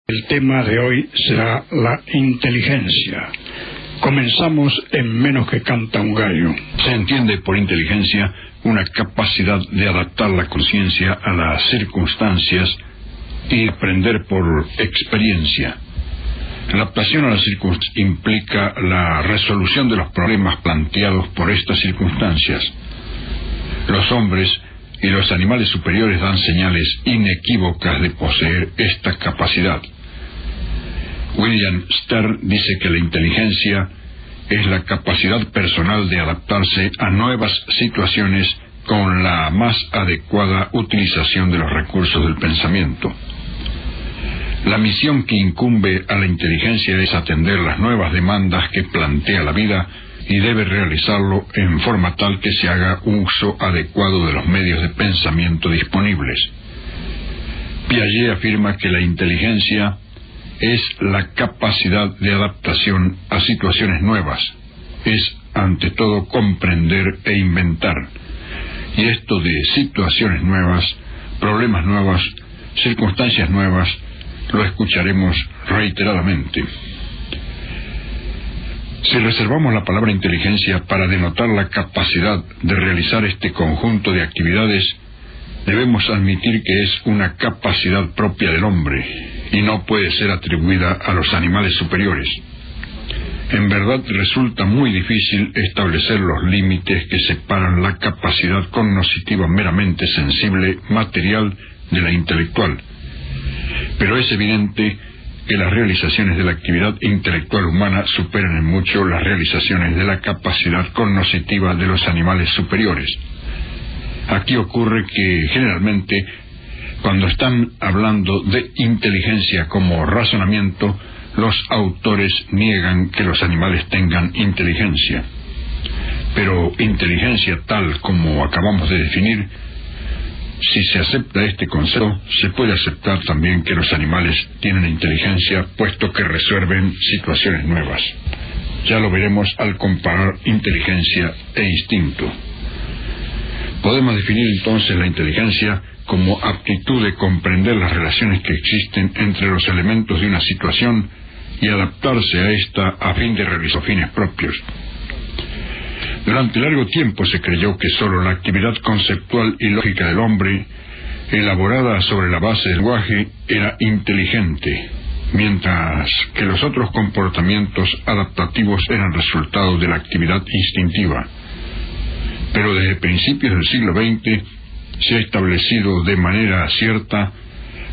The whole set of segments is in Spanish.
El tema de hoy será la inteligencia. Comenzamos en menos que canta un gallo. Se entiende por inteligencia una capacidad de adaptar la conciencia a las circunstancias y aprender por experiencia. La adaptación a las circunstancias implica la resolución de los problemas planteados por estas circunstancias. Los hombres y los animales superiores dan señales inequívocas de poseer esta capacidad. William Stern dice que la inteligencia es la capacidad personal de adaptarse a nuevas situaciones con la más adecuada utilización de los recursos del pensamiento. La misión que incumbe a la inteligencia es atender las nuevas demandas que plantea la vida y debe realizarlo en forma tal que se haga uso adecuado de los medios de pensamiento disponibles. Piaget afirma que la inteligencia es la capacidad de adaptación a situaciones nuevas. Es, ante todo, comprender e inventar. Y esto de situaciones nuevas, problemas nuevos, circunstancias nuevas, lo escucharemos reiteradamente. Si reservamos la palabra inteligencia para denotar la capacidad de realizar este conjunto de actividades, debemos admitir que es una capacidad propia del hombre y no puede ser atribuida a los animales superiores. En verdad resulta muy difícil establecer los límites que separan la capacidad cognoscitiva meramente sensible, material, de la intelectual. Pero es evidente que las realizaciones de la actividad intelectual humana superan en mucho las realizaciones de la capacidad cognoscitiva de los animales superiores. Aquí ocurre que generalmente, cuando están hablando de inteligencia como razonamiento, los autores niegan que los animales tengan inteligencia. Pero inteligencia tal como acabamos de definir, si se acepta este concepto, se puede aceptar también que los animales tienen inteligencia, puesto que resuelven situaciones nuevas. Ya lo veremos al comparar inteligencia e instinto. Podemos definir entonces la inteligencia como aptitud de comprender las relaciones que existen entre los elementos de una situación y adaptarse a esta a fin de realizar fines propios. Durante largo tiempo se creyó que sólo la actividad conceptual y lógica del hombre, elaborada sobre la base del lenguaje, era inteligente, mientras que los otros comportamientos adaptativos eran resultado de la actividad instintiva. Pero desde principios del siglo XX se ha establecido de manera cierta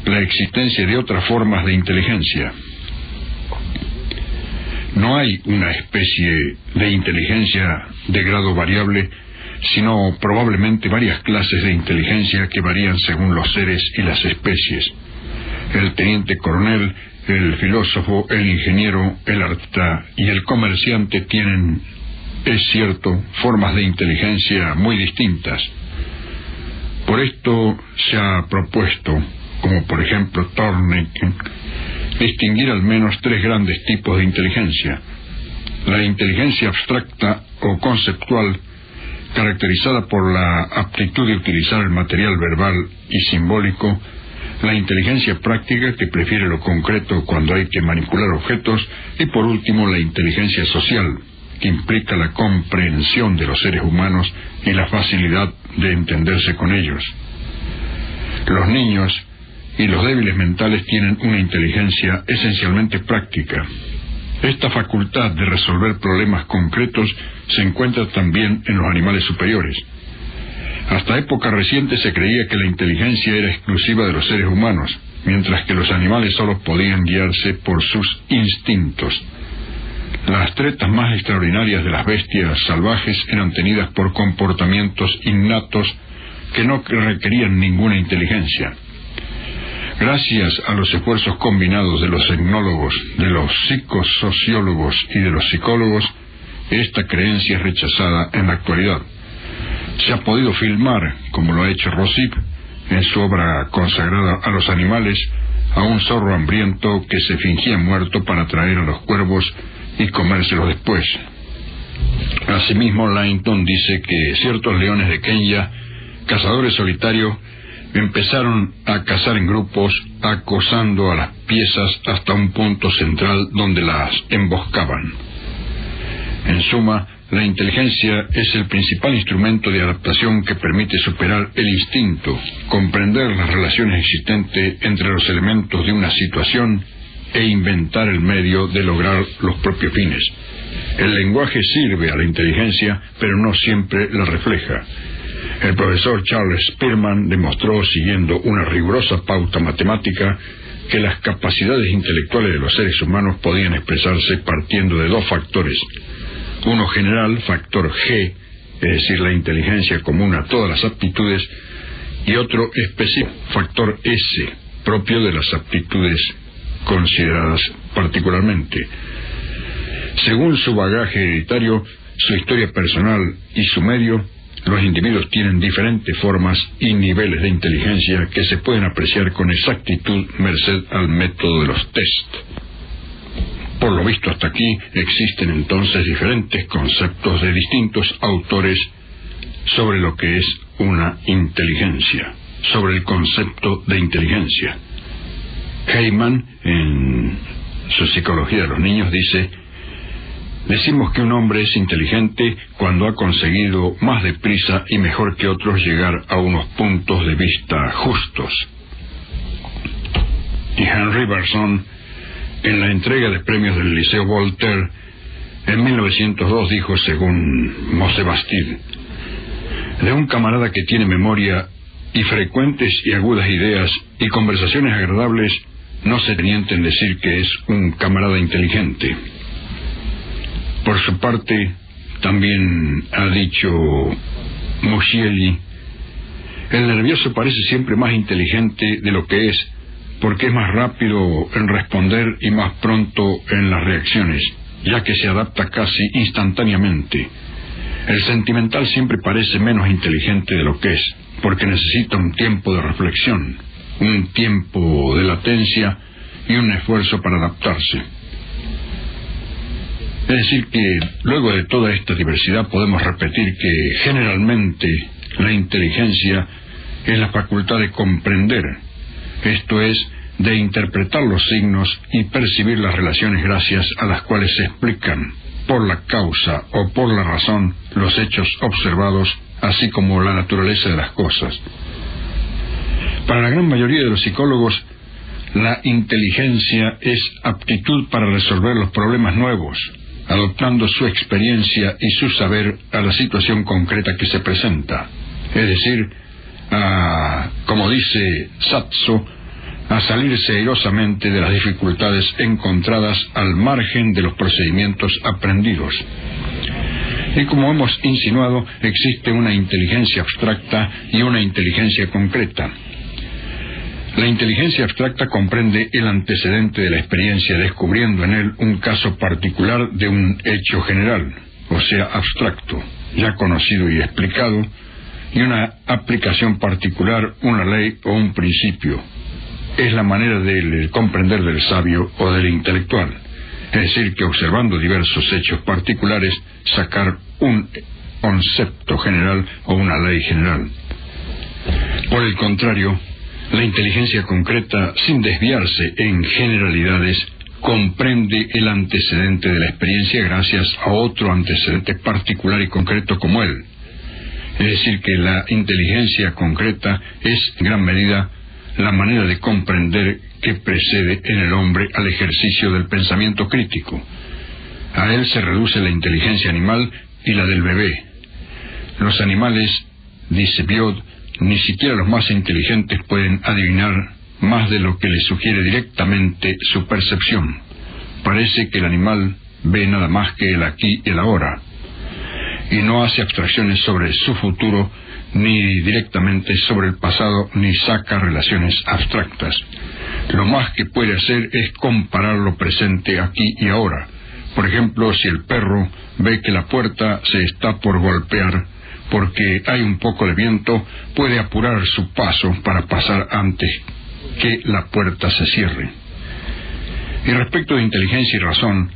la existencia de otras formas de inteligencia. No hay una especie de inteligencia de grado variable, sino probablemente varias clases de inteligencia que varían según los seres y las especies. El teniente coronel, el filósofo, el ingeniero, el artista y el comerciante tienen, es cierto, formas de inteligencia muy distintas. Por esto se ha propuesto, como por ejemplo Thorndike, distinguir al menos tres grandes tipos de inteligencia: la inteligencia abstracta o conceptual, caracterizada por la aptitud de utilizar el material verbal y simbólico; la inteligencia práctica, que prefiere lo concreto cuando hay que manipular objetos; y por último la inteligencia social, que implica la comprensión de los seres humanos y la facilidad de entenderse con ellos. Los niños y los débiles mentales tienen una inteligencia esencialmente práctica. Esta facultad de resolver problemas concretos se encuentra también en los animales superiores. Hasta época reciente se creía que la inteligencia era exclusiva de los seres humanos, mientras que los animales solo podían guiarse por sus instintos. Las tretas más extraordinarias de las bestias salvajes eran tenidas por comportamientos innatos que no requerían ninguna inteligencia. Gracias a los esfuerzos combinados de los etnólogos, de los psicosociólogos y de los psicólogos, esta creencia es rechazada en la actualidad. Se ha podido filmar, como lo ha hecho Rossip en su obra consagrada a los animales, a un zorro hambriento que se fingía muerto para atraer a los cuervos y comérselos después. Asimismo, Langton dice que ciertos leones de Kenia, cazadores solitarios, empezaron a cazar en grupos, acosando a las piezas hasta un punto central donde las emboscaban. En suma, la inteligencia es el principal instrumento de adaptación que permite superar el instinto, comprender las relaciones existentes entre los elementos de una situación e inventar el medio de lograr los propios fines. El lenguaje sirve a la inteligencia, pero no siempre la refleja. El profesor Charles Spearman demostró, siguiendo una rigurosa pauta matemática, que las capacidades intelectuales de los seres humanos podían expresarse partiendo de dos factores. Uno general, factor G, es decir, la inteligencia común a todas las aptitudes, y otro específico, factor S, propio de las aptitudes consideradas particularmente. Según su bagaje hereditario, su historia personal y su medio, los individuos tienen diferentes formas y niveles de inteligencia que se pueden apreciar con exactitud merced al método de los test. Por lo visto hasta aquí existen entonces diferentes conceptos de distintos autores sobre lo que es una inteligencia, sobre el concepto de inteligencia. Heyman, en su Psicología de los Niños, dice: decimos que un hombre es inteligente cuando ha conseguido más deprisa y mejor que otros llegar a unos puntos de vista justos. Y Henry Bergson, en la entrega de premios del Liceo Voltaire, en 1902 dijo, según Mose Bastide: de un camarada que tiene memoria y frecuentes y agudas ideas y conversaciones agradables, no se miente en decir que es un camarada inteligente. Por su parte, también ha dicho Muschieli: el nervioso parece siempre más inteligente de lo que es, porque es más rápido en responder y más pronto en las reacciones, ya que se adapta casi instantáneamente. El sentimental siempre parece menos inteligente de lo que es, porque necesita un tiempo de reflexión, un tiempo de latencia y un esfuerzo para adaptarse. Es decir que, luego de toda esta diversidad, podemos repetir que generalmente la inteligencia es la facultad de comprender, esto es, de interpretar los signos y percibir las relaciones gracias a las cuales se explican, por la causa o por la razón, los hechos observados, así como la naturaleza de las cosas. Para la gran mayoría de los psicólogos, la inteligencia es aptitud para resolver los problemas nuevos, adoptando su experiencia y su saber a la situación concreta que se presenta. Es decir, como dice Sazo, a salirse airosamente de las dificultades encontradas al margen de los procedimientos aprendidos. Y como hemos insinuado, existe una inteligencia abstracta y una inteligencia concreta. La inteligencia abstracta comprende el antecedente de la experiencia, descubriendo en él un caso particular de un hecho general, o sea, abstracto, ya conocido y explicado, y una aplicación particular, una ley o un principio. Es la manera de comprender del sabio o del intelectual, es decir, que observando diversos hechos particulares, sacar un concepto general o una ley general. Por el contrario, la inteligencia concreta, sin desviarse en generalidades, comprende el antecedente de la experiencia gracias a otro antecedente particular y concreto como él. Es decir, que la inteligencia concreta es, en gran medida, la manera de comprender que precede en el hombre al ejercicio del pensamiento crítico. A él se reduce la inteligencia animal y la del bebé. Los animales, dice Biot, ni siquiera los más inteligentes pueden adivinar más de lo que les sugiere directamente su percepción. Parece que el animal ve nada más que el aquí y el ahora, y no hace abstracciones sobre su futuro, ni directamente sobre el pasado, ni saca relaciones abstractas. Lo más que puede hacer es comparar lo presente aquí y ahora. Por ejemplo, si el perro ve que la puerta se está por golpear porque hay un poco de viento, puede apurar su paso para pasar antes que la puerta se cierre. Y respecto de inteligencia y razón,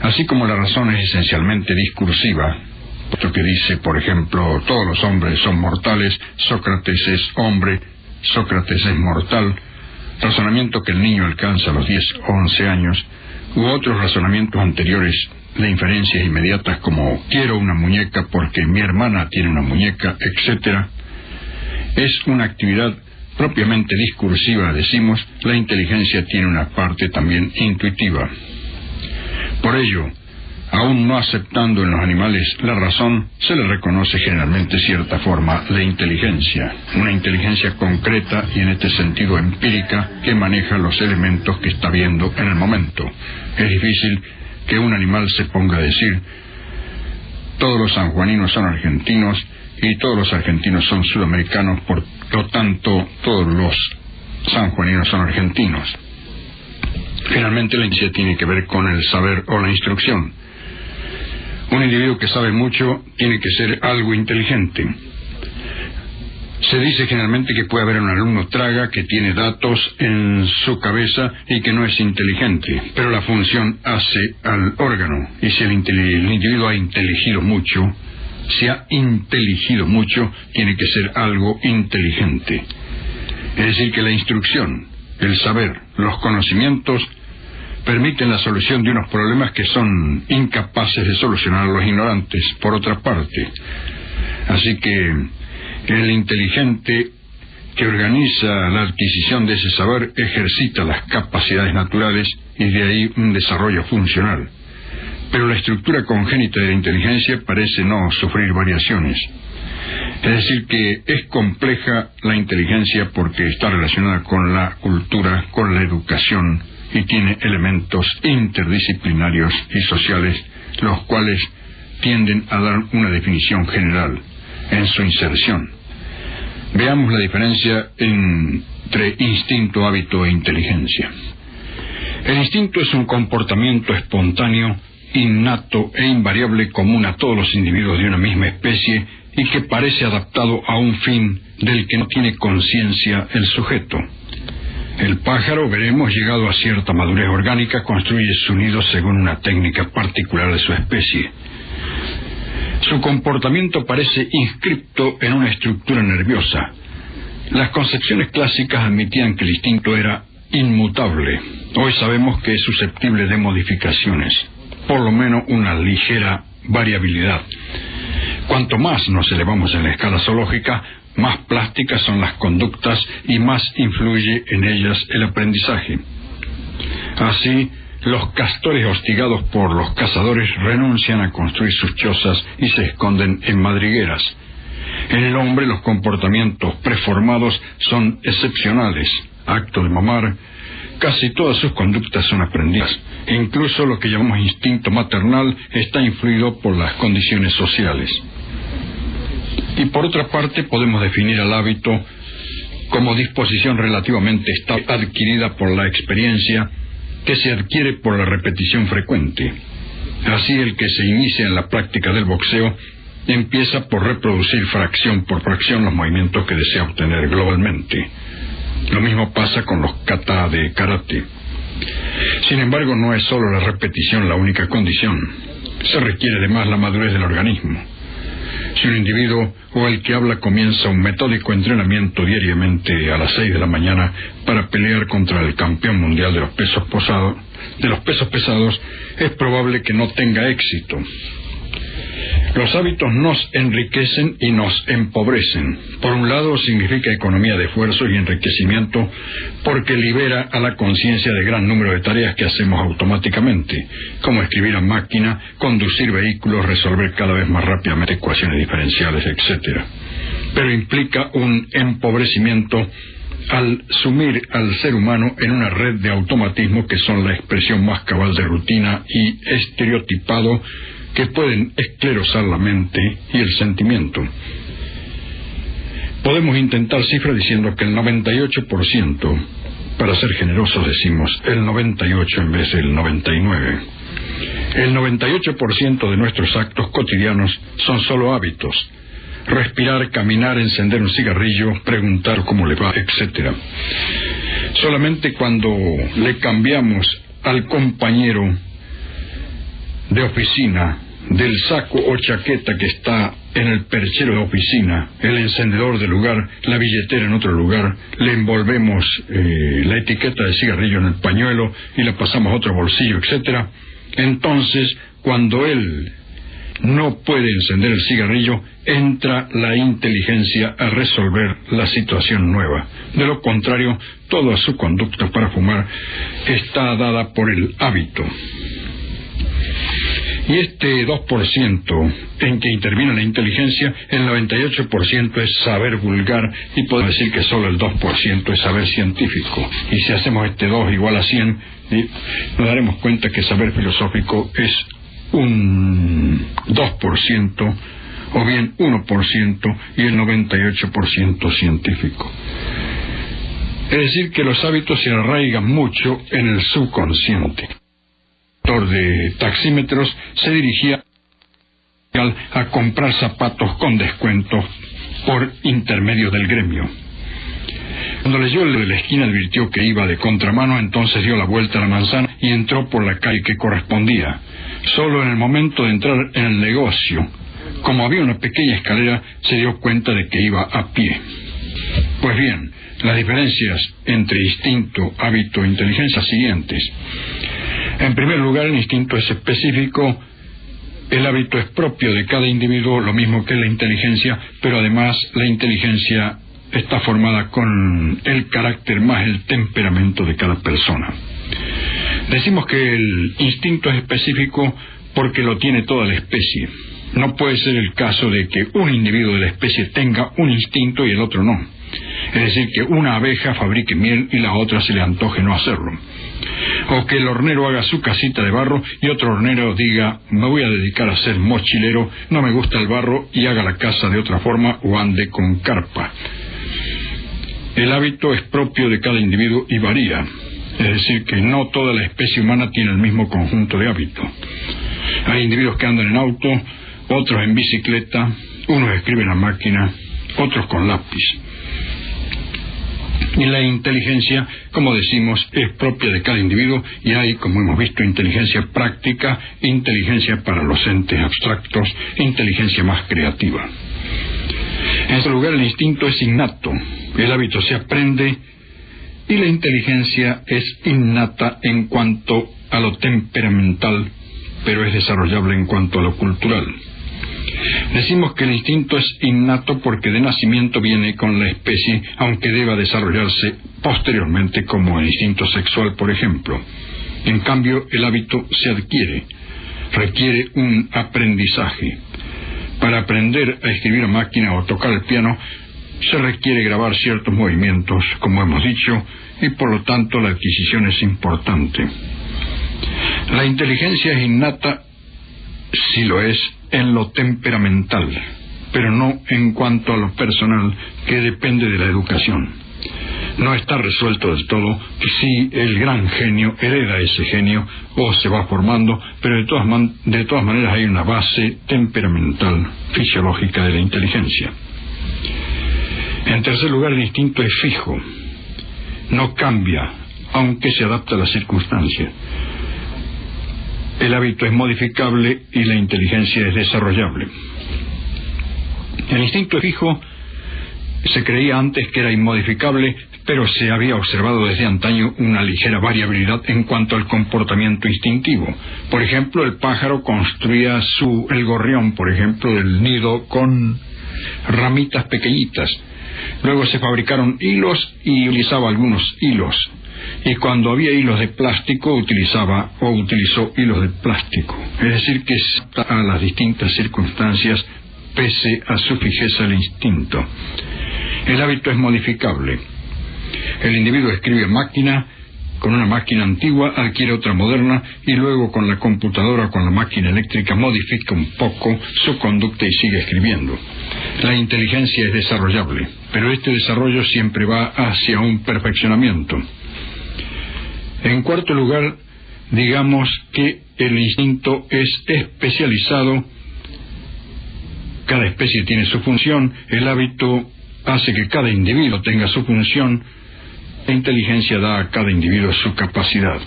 así como la razón es esencialmente discursiva, puesto que dice, por ejemplo, todos los hombres son mortales, Sócrates es hombre, Sócrates es mortal, razonamiento que el niño alcanza a los 10 o 11 años, u otros razonamientos anteriores de inferencias inmediatas como quiero una muñeca porque mi hermana tiene una muñeca, etc., es una actividad propiamente discursiva, decimos. La inteligencia tiene una parte también intuitiva. Por ello, aún no aceptando en los animales la razón, se le reconoce generalmente cierta forma de inteligencia, una inteligencia concreta y en este sentido empírica que maneja los elementos que está viendo en el momento. Es difícil que un animal se ponga a decir todos los sanjuaninos son argentinos y todos los argentinos son sudamericanos, por lo tanto todos los sanjuaninos son argentinos. Finalmente la inteligencia tiene que ver con el saber o la instrucción. Un individuo que sabe mucho tiene que ser algo inteligente. Se dice generalmente que puede haber un alumno traga que tiene datos en su cabeza y que no es inteligente, pero la función hace al órgano, y si el individuo ha inteligido mucho, tiene que ser algo inteligente. Es decir, que la instrucción, el saber, los conocimientos permiten la solución de unos problemas que son incapaces de solucionar los ignorantes, por otra parte. Así que el inteligente que organiza la adquisición de ese saber ejercita las capacidades naturales y de ahí un desarrollo funcional. Pero la estructura congénita de la inteligencia parece no sufrir variaciones. Es decir, que es compleja la inteligencia porque está relacionada con la cultura, con la educación, y tiene elementos interdisciplinarios y sociales, los cuales tienden a dar una definición general en su inserción. Veamos la diferencia entre instinto, hábito e inteligencia. El instinto es un comportamiento espontáneo, innato e invariable común a todos los individuos de una misma especie y que parece adaptado a un fin del que no tiene conciencia el sujeto. El pájaro, veremos, llegado a cierta madurez orgánica, construye su nido según una técnica particular de su especie. Su comportamiento parece inscripto en una estructura nerviosa. Las concepciones clásicas admitían que el instinto era inmutable. Hoy sabemos que es susceptible de modificaciones, por lo menos una ligera variabilidad. Cuanto más nos elevamos en la escala zoológica, más plásticas son las conductas y más influye en ellas el aprendizaje. Así, los castores hostigados por los cazadores renuncian a construir sus chozas y se esconden en madrigueras. En el hombre los comportamientos preformados son excepcionales. Acto de mamar, casi todas sus conductas son aprendidas. Incluso lo que llamamos instinto maternal está influido por las condiciones sociales. Y por otra parte podemos definir al hábito como disposición relativamente estable adquirida por la experiencia que se adquiere por la repetición frecuente. Así el que se inicia en la práctica del boxeo empieza por reproducir fracción por fracción los movimientos que desea obtener globalmente. Lo mismo pasa con los kata de karate. Sin embargo, no es solo la repetición la única condición. Se requiere además la madurez del organismo. Si un individuo o el que habla comienza un metódico entrenamiento diariamente a las 6 de la mañana para pelear contra el campeón mundial de los pesos pesados, es probable que no tenga éxito. Los hábitos nos enriquecen y nos empobrecen. Por un lado, significa economía de esfuerzo y enriquecimiento porque libera a la conciencia de gran número de tareas que hacemos automáticamente, como escribir a máquina, conducir vehículos, resolver cada vez más rápidamente ecuaciones diferenciales, etc. Pero implica un empobrecimiento al sumir al ser humano en una red de automatismos que son la expresión más cabal de rutina y estereotipado que pueden esclerosar la mente y el sentimiento. Podemos intentar cifras diciendo que el 98%, para ser generosos decimos el 98 en vez del 99. El 98% de nuestros actos cotidianos son solo hábitos. Respirar, caminar, encender un cigarrillo, preguntar cómo le va, etc. Solamente cuando le cambiamos al compañero de oficina del saco o chaqueta que está en el perchero de oficina, el encendedor del lugar, la billetera en otro lugar, le envolvemos la etiqueta de cigarrillo en el pañuelo y la pasamos a otro bolsillo, etcétera. Entonces, cuando él no puede encender el cigarrillo, entra la inteligencia a resolver la situación nueva. De lo contrario, toda su conducta para fumar está dada por el hábito. Y este 2% en que interviene la inteligencia, el 98% es saber vulgar, y podemos decir que solo el 2% es saber científico. Y si hacemos este 2 igual a 100, nos daremos cuenta que saber filosófico es un 2%, o bien 1%, y el 98% científico. Es decir, que los hábitos se arraigan mucho en el subconsciente. El director de taxímetros se dirigía a comprar zapatos con descuento por intermedio del gremio. Cuando leyó el de la esquina advirtió que iba de contramano, entonces dio la vuelta a la manzana y entró por la calle que correspondía. Solo en el momento de entrar en el negocio, como había una pequeña escalera, se dio cuenta de que iba a pie. Pues bien, las diferencias entre instinto, hábito e inteligencia siguientes. En primer lugar, el instinto es específico, el hábito es propio de cada individuo, lo mismo que la inteligencia, pero además la inteligencia está formada con el carácter más el temperamento de cada persona. Decimos que el instinto es específico porque lo tiene toda la especie. No puede ser el caso de que un individuo de la especie tenga un instinto y el otro no. Es decir, que una abeja fabrique miel y la otra se le antoje no hacerlo. O que el hornero haga su casita de barro y otro hornero diga, me voy a dedicar a ser mochilero, no me gusta el barro, y haga la casa de otra forma o ande con carpa. El hábito es propio de cada individuo y varía. Es decir, que no toda la especie humana tiene el mismo conjunto de hábitos. Hay individuos que andan en auto, otros en bicicleta, unos escriben a máquina, otros con lápiz. Y la inteligencia, como decimos, es propia de cada individuo y hay, como hemos visto, inteligencia práctica, inteligencia para los entes abstractos, inteligencia más creativa. En este lugar, el instinto es innato, el hábito se aprende y la inteligencia es innata en cuanto a lo temperamental, pero es desarrollable en cuanto a lo cultural. Decimos que el instinto es innato porque de nacimiento viene con la especie, aunque deba desarrollarse posteriormente como el instinto sexual, por ejemplo. En cambio, el hábito se adquiere, requiere un aprendizaje. Para aprender a escribir a máquina o tocar el piano, se requiere grabar ciertos movimientos, como hemos dicho, y por lo tanto la adquisición es importante. La inteligencia es innata, si lo es, en lo temperamental, pero no en cuanto a lo personal, que depende de la educación. No está resuelto del todo si el gran genio hereda ese genio o se va formando, pero de todas maneras hay una base temperamental, fisiológica de la inteligencia. En tercer lugar, el instinto es fijo, no cambia, aunque se adapta a las circunstancias. El hábito es modificable y la inteligencia es desarrollable. El instinto es fijo, se creía antes que era inmodificable, pero se había observado desde antaño una ligera variabilidad en cuanto al comportamiento instintivo. Por ejemplo, el pájaro construía el gorrión, por ejemplo, del nido con ramitas pequeñitas. Luego se fabricaron hilos y utilizaba algunos hilos. Y cuando había hilos de plástico utilizó hilos de plástico. Es decir, que se adapta a las distintas circunstancias pese a su fijeza el instinto. El hábito es modificable. El individuo escribe a máquina, con una máquina antigua adquiere otra moderna y luego con la computadora o con la máquina eléctrica modifica un poco su conducta y sigue escribiendo. La inteligencia es desarrollable, pero este desarrollo siempre va hacia un perfeccionamiento. En cuarto lugar, digamos que el instinto es especializado, cada especie tiene su función, el hábito hace que cada individuo tenga su función, la inteligencia da a cada individuo su capacidad.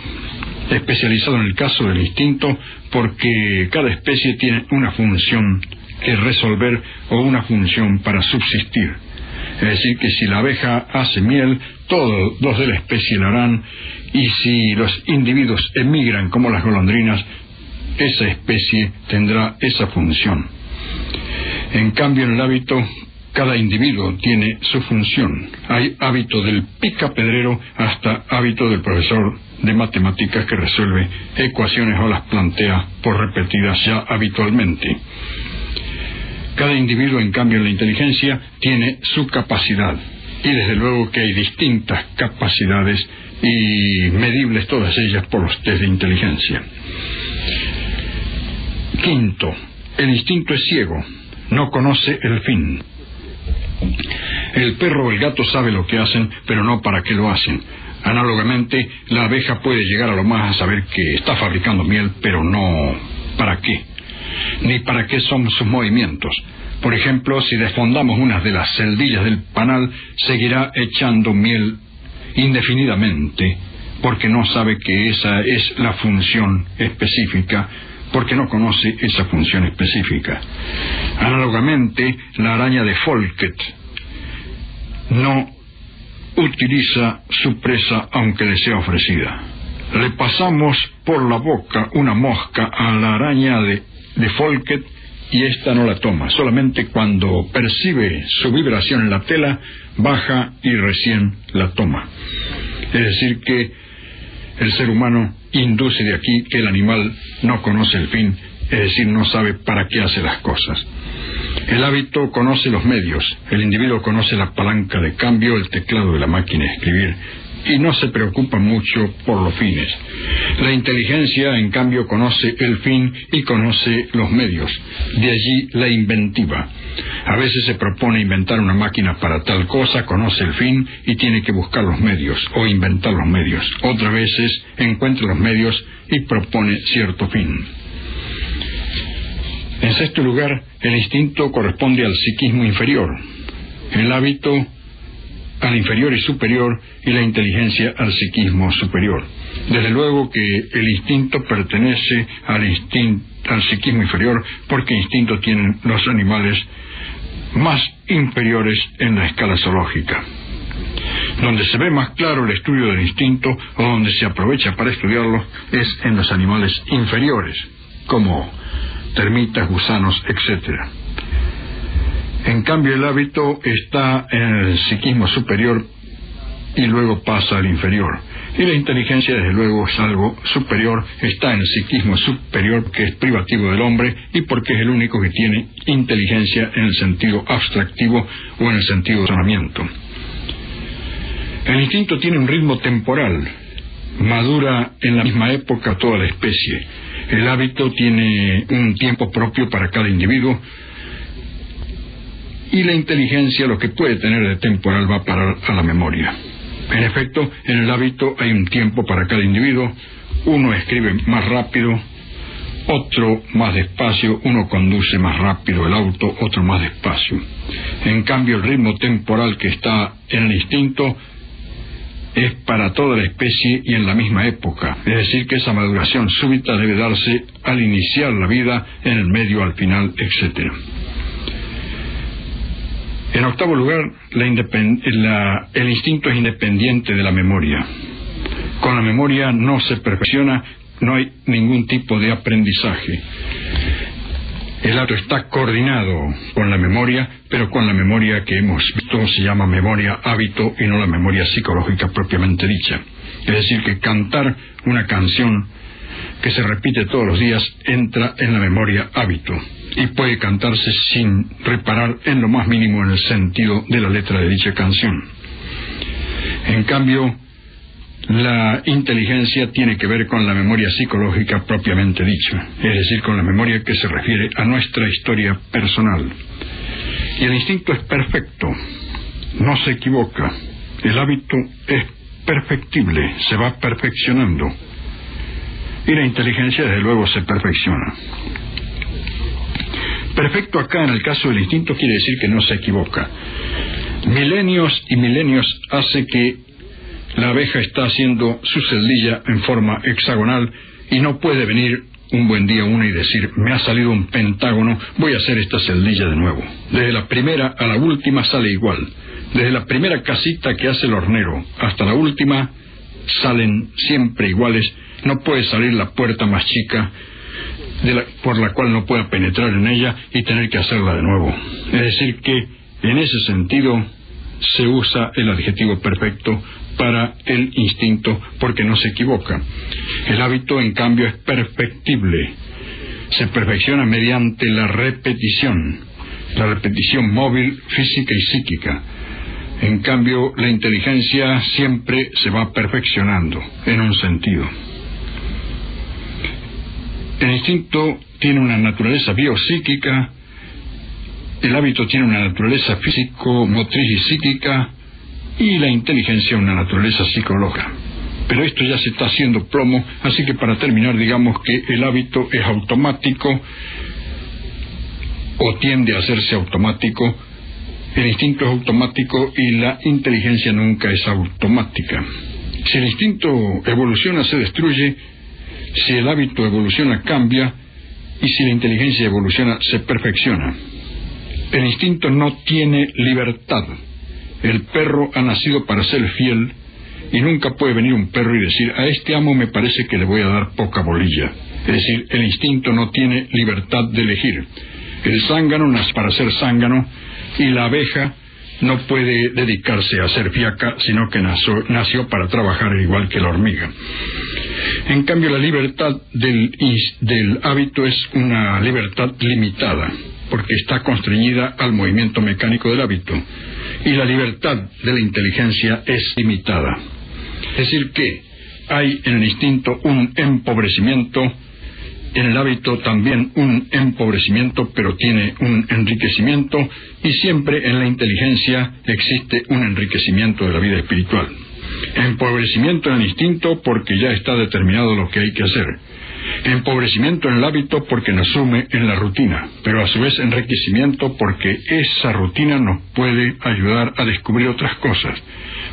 Especializado en el caso del instinto porque cada especie tiene una función que resolver o una función para subsistir. Es decir, que si la abeja hace miel, todos los de la especie la harán, y si los individuos emigran como las golondrinas, esa especie tendrá esa función. En cambio, en el hábito, cada individuo tiene su función. Hay hábito del picapedrero hasta hábito del profesor de matemáticas que resuelve ecuaciones o las plantea por repetidas ya habitualmente. Cada individuo, en cambio, en la inteligencia tiene su capacidad, y desde luego que hay distintas capacidades y medibles todas ellas por los test de inteligencia. Quinto, el instinto es ciego, no conoce el fin. El perro o el gato sabe lo que hacen, pero no para qué lo hacen. Análogamente, la abeja puede llegar a lo más a saber que está fabricando miel, pero no para qué, ni para qué son sus movimientos. Por ejemplo, si desfondamos unas de las celdillas del panal, seguirá echando miel indefinidamente, porque no sabe que esa es la función específica, porque no conoce esa función específica. Análogamente, la araña de Folket no utiliza su presa aunque le sea ofrecida. Le pasamos por la boca una mosca a la araña de Folket y ésta no la toma. Solamente cuando percibe su vibración en la tela, baja y recién la toma. Es decir que el ser humano induce de aquí que el animal no conoce el fin, es decir, no sabe para qué hace las cosas. El hábito conoce los medios, el individuo conoce la palanca de cambio, el teclado de la máquina de escribir, y no se preocupa mucho por los fines. La inteligencia, en cambio, conoce el fin y conoce los medios. De allí la inventiva. A veces se propone inventar una máquina para tal cosa, conoce el fin y tiene que buscar los medios o inventar los medios. Otras veces encuentra los medios y propone cierto fin. En sexto lugar, el instinto corresponde al psiquismo inferior, el hábito al inferior y superior, y la inteligencia al psiquismo superior. Desde luego que el instinto pertenece al psiquismo inferior, porque instinto tienen los animales más inferiores en la escala zoológica. Donde se ve más claro el estudio del instinto, o donde se aprovecha para estudiarlo, es en los animales inferiores, como termitas, gusanos, etc. En cambio, el hábito está en el psiquismo superior y luego pasa al inferior. Y la inteligencia, desde luego, es algo superior, está en el psiquismo superior, que es privativo del hombre, y porque es el único que tiene inteligencia en el sentido abstractivo o en el sentido de razonamiento. El instinto tiene un ritmo temporal, madura en la misma época toda la especie. El hábito tiene un tiempo propio para cada individuo, y la inteligencia, lo que puede tener de temporal, va a parar a la memoria. En efecto, en el hábito hay un tiempo para cada individuo. Uno escribe más rápido, otro más despacio, uno conduce más rápido el auto, otro más despacio. En cambio, el ritmo temporal que está en el instinto es para toda la especie y en la misma época. Es decir, que esa maduración súbita debe darse al iniciar la vida, en el medio, al final, etc. En octavo lugar, el instinto es independiente de la memoria. Con la memoria no se perfecciona, no hay ningún tipo de aprendizaje. El hábito está coordinado con la memoria, pero con la memoria que hemos visto se llama memoria hábito y no la memoria psicológica propiamente dicha. Es decir, que cantar una canción que se repite todos los días entra en la memoria hábito y puede cantarse sin reparar en lo más mínimo en el sentido de la letra de dicha canción. En cambio, la inteligencia tiene que ver con la memoria psicológica propiamente dicha, es decir, con la memoria que se refiere a nuestra historia personal. Y el instinto es perfecto, no se equivoca. El hábito es perfectible, se va perfeccionando. Y la inteligencia, desde luego, se perfecciona. Perfecto acá, en el caso del instinto, quiere decir que no se equivoca. Milenios y milenios hace que la abeja está haciendo su celdilla en forma hexagonal y no puede venir un buen día una y decir, me ha salido un pentágono, voy a hacer esta celdilla de nuevo. Desde la primera a la última sale igual. Desde la primera casita que hace el hornero hasta la última salen siempre iguales. No puede salir la puerta más chica por la cual no pueda penetrar en ella y tener que hacerla de nuevo. Es decir que, en ese sentido, se usa el adjetivo perfecto para el instinto porque no se equivoca. El hábito, en cambio, es perfectible. Se perfecciona mediante la repetición móvil, física y psíquica. En cambio, la inteligencia siempre se va perfeccionando en un sentido. El instinto tiene una naturaleza biopsíquica, el hábito tiene una naturaleza físico, motriz y psíquica, y la inteligencia una naturaleza psicológica. Pero esto ya se está haciendo plomo, así que para terminar digamos que el hábito es automático, o tiende a hacerse automático, el instinto es automático y la inteligencia nunca es automática. Si el instinto evoluciona, se destruye. Si el hábito evoluciona, cambia, y si la inteligencia evoluciona, se perfecciona. El instinto no tiene libertad. El perro ha nacido para ser fiel, y nunca puede venir un perro y decir, a este amo me parece que le voy a dar poca bolilla. Es decir, el instinto no tiene libertad de elegir. El zángano nace para ser zángano, y la abeja no puede dedicarse a ser fiaca, sino que nació para trabajar igual que la hormiga. En cambio, la libertad del hábito es una libertad limitada, porque está constreñida al movimiento mecánico del hábito, y la libertad de la inteligencia es limitada. Es decir que hay en el instinto un empobrecimiento, en el hábito también un empobrecimiento, pero tiene un enriquecimiento, y siempre en la inteligencia existe un enriquecimiento de la vida espiritual. Empobrecimiento en el instinto porque ya está determinado lo que hay que hacer. Empobrecimiento en el hábito porque nos sume en la rutina, pero a su vez enriquecimiento porque esa rutina nos puede ayudar a descubrir otras cosas.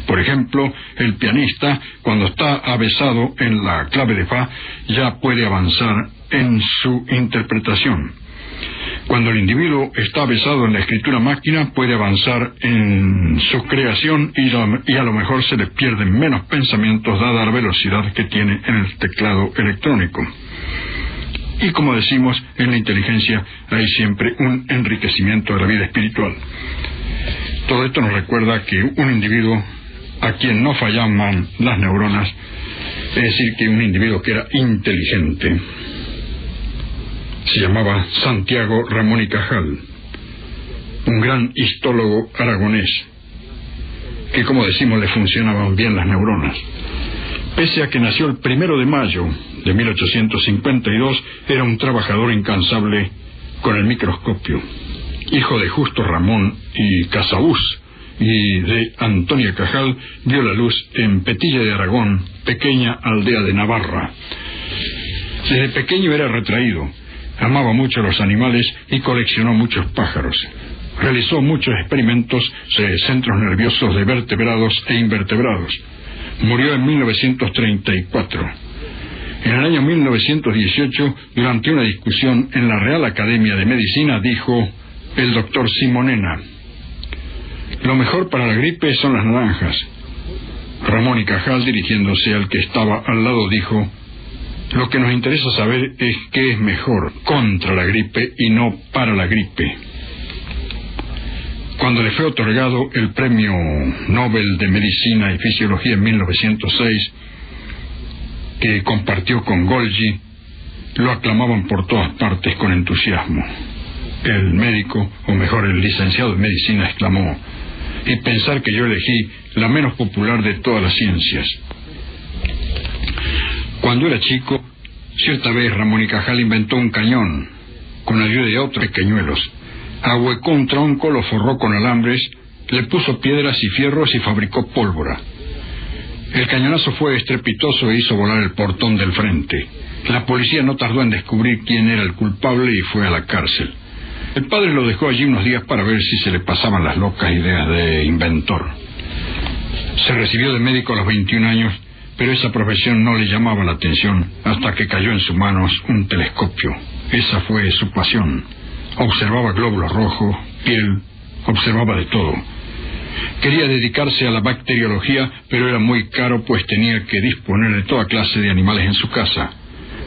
Por ejemplo, el pianista, cuando está avesado en la clave de fa, ya puede avanzar en su interpretación. Cuando el individuo está avesado en la escritura máquina, puede avanzar en su creación y a lo mejor se le pierden menos pensamientos dada la velocidad que tiene en el teclado electrónico. Y como decimos, en la inteligencia hay siempre un enriquecimiento de la vida espiritual. Todo esto nos recuerda que un individuo a quien no fallaban las neuronas, es decir, que un individuo que era inteligente, se llamaba Santiago Ramón y Cajal, un gran histólogo aragonés, que como decimos le funcionaban bien las neuronas. Pese a que nació el 1 de mayo de 1852, era un trabajador incansable con el microscopio, hijo de Justo Ramón y Casaús y de Antonia Cajal, vio la luz en Petilla de Aragón, pequeña aldea de Navarra. Desde pequeño era retraído, amaba mucho a los animales y coleccionó muchos pájaros. Realizó muchos experimentos de centros nerviosos de vertebrados e invertebrados. Murió en 1934. En el año 1918, durante una discusión en la Real Academia de Medicina, dijo el doctor Simonena: lo mejor para la gripe son las naranjas. Ramón y Cajal, dirigiéndose al que estaba al lado, dijo: lo que nos interesa saber es qué es mejor contra la gripe y no para la gripe. Cuando le fue otorgado el Premio Nobel de Medicina y Fisiología en 1906, que compartió con Golgi, lo aclamaban por todas partes con entusiasmo. El médico, o mejor el licenciado en medicina, exclamó: y pensar que yo elegí la menos popular de todas las ciencias. Cuando era chico, cierta vez Ramón y Cajal inventó un cañón con ayuda de otros pequeñuelos. Ahuecó un tronco, lo forró con alambres, le puso piedras y fierros y fabricó pólvora. El cañonazo fue estrepitoso e hizo volar el portón del frente. La policía no tardó en descubrir quién era el culpable y fue a la cárcel. El padre lo dejó allí unos días para ver si se le pasaban las locas ideas de inventor. Se recibió de médico a los 21 años pero esa profesión no le llamaba la atención hasta que cayó en sus manos un telescopio. Esa fue su pasión. Observaba glóbulos rojos, piel, observaba de todo. Quería dedicarse a la bacteriología, pero era muy caro, pues tenía que disponer de toda clase de animales en su casa.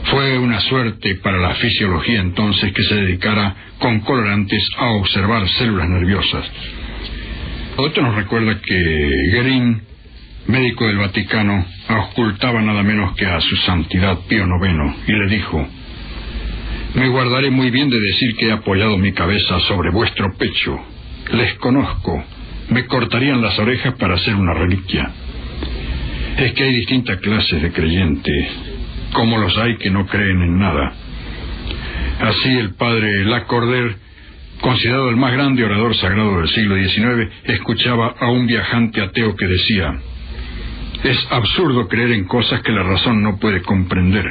Fue una suerte para la fisiología entonces que se dedicara con colorantes a observar células nerviosas. Otro nos recuerda que Guérin, médico del Vaticano, auscultaba nada menos que a su santidad Pío IX y le dijo: «Me guardaré muy bien de decir que he apoyado mi cabeza sobre vuestro pecho. Les conozco. Me cortarían las orejas para hacer una reliquia». Es que hay distintas clases de creyentes, como los hay que no creen en nada. Así el padre Lacordaire, considerado el más grande orador sagrado del siglo XIX, escuchaba a un viajante ateo que decía: «Es absurdo creer en cosas que la razón no puede comprender».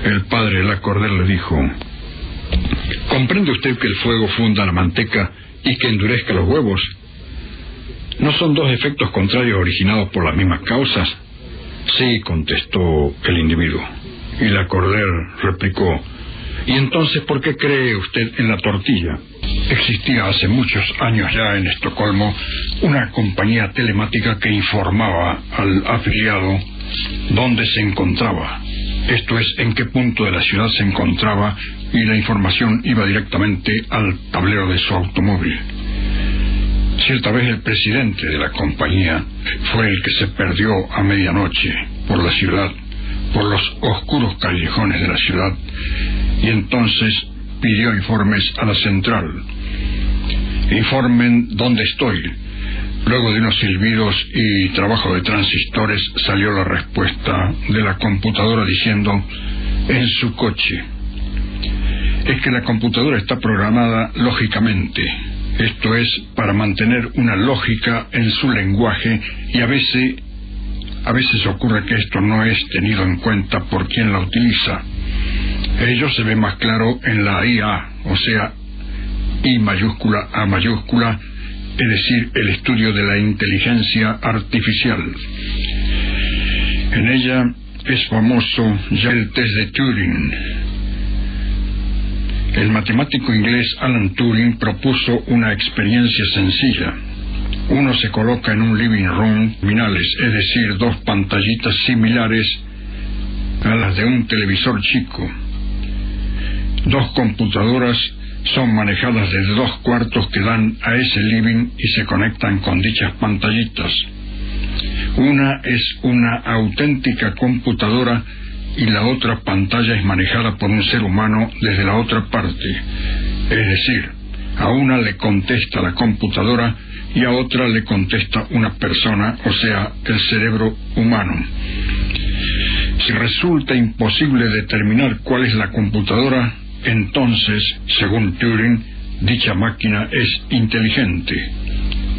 El padre Lacordaire le dijo: «¿Comprende usted que el fuego funda la manteca y que endurezca los huevos? ¿No son dos efectos contrarios originados por las mismas causas?». «Sí», contestó el individuo. Y Lacordaire replicó: «¿Y entonces por qué cree usted en la tortilla?». Existía hace muchos años ya en Estocolmo una compañía telemática que informaba al afiliado dónde se encontraba, esto es, en qué punto de la ciudad se encontraba, y la información iba directamente al tablero de su automóvil. Cierta vez el presidente de la compañía fue el que se perdió a medianoche por la ciudad, por los oscuros callejones de la ciudad, y entonces pidió informes a la central. «Informen dónde estoy». Luego de unos silbidos y trabajo de transistores salió la respuesta de la computadora diciendo: «En su coche». Es que la computadora está programada lógicamente, esto es, para mantener una lógica en su lenguaje, y a veces ocurre que esto no es tenido en cuenta por quien la utiliza. Ello se ve más claro en la IA, o sea, I mayúscula A mayúscula, es decir, el estudio de la inteligencia artificial. En ella es famoso ya el test de Turing. El matemático inglés Alan Turing propuso una experiencia sencilla. Uno se coloca en un living room terminales, es decir, dos pantallitas similares a las de un televisor chico. Dos computadoras son manejadas desde dos cuartos que dan a ese living y se conectan con dichas pantallitas. Una es una auténtica computadora y la otra pantalla es manejada por un ser humano desde la otra parte. Es decir, a una le contesta la computadora y a otra le contesta una persona, o sea, el cerebro humano. Si resulta imposible determinar cuál es la computadora, entonces, según Turing, dicha máquina es inteligente.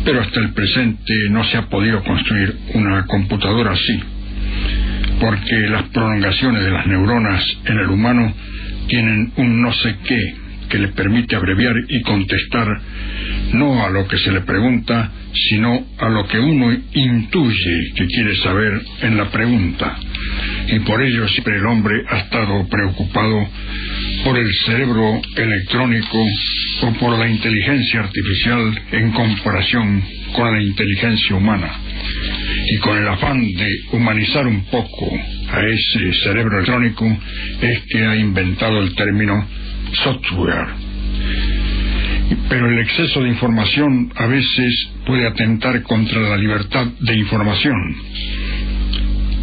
Pero hasta el presente no se ha podido construir una computadora así, porque las prolongaciones de las neuronas en el humano tienen un no sé qué que le permite abreviar y contestar no a lo que se le pregunta, sino a lo que uno intuye que quiere saber en la pregunta. Y por ello siempre el hombre ha estado preocupado por el cerebro electrónico o por la inteligencia artificial en comparación con la inteligencia humana. Y con el afán de humanizar un poco a ese cerebro electrónico es que ha inventado el término software. Pero el exceso de información a veces puede atentar contra la libertad de información.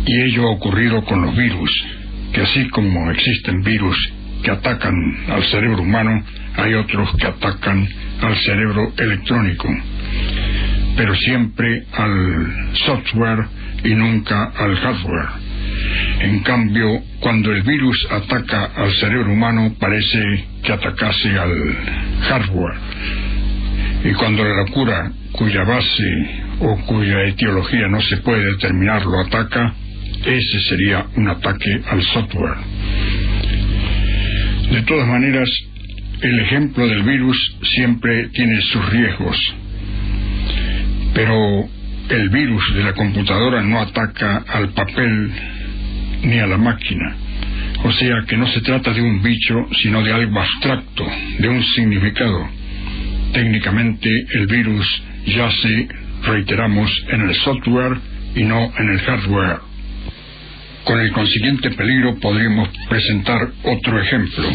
Y ello ha ocurrido con los virus, que así como existen virus que atacan al cerebro humano, hay otros que atacan al cerebro electrónico, pero siempre al software y nunca al hardware. En cambio, cuando el virus ataca al cerebro humano, parece que atacase al hardware. Y cuando la locura, cuya base o cuya etiología no se puede determinar, lo ataca, ese sería un ataque al software. De todas maneras, el ejemplo del virus siempre tiene sus riesgos, pero el virus de la computadora no ataca al papel ni a la máquina. O sea que no se trata de un bicho, sino de algo abstracto, de un significado. Técnicamente el virus yace, reiteramos, en el software y no en el hardware. Con el consiguiente peligro podríamos presentar otro ejemplo.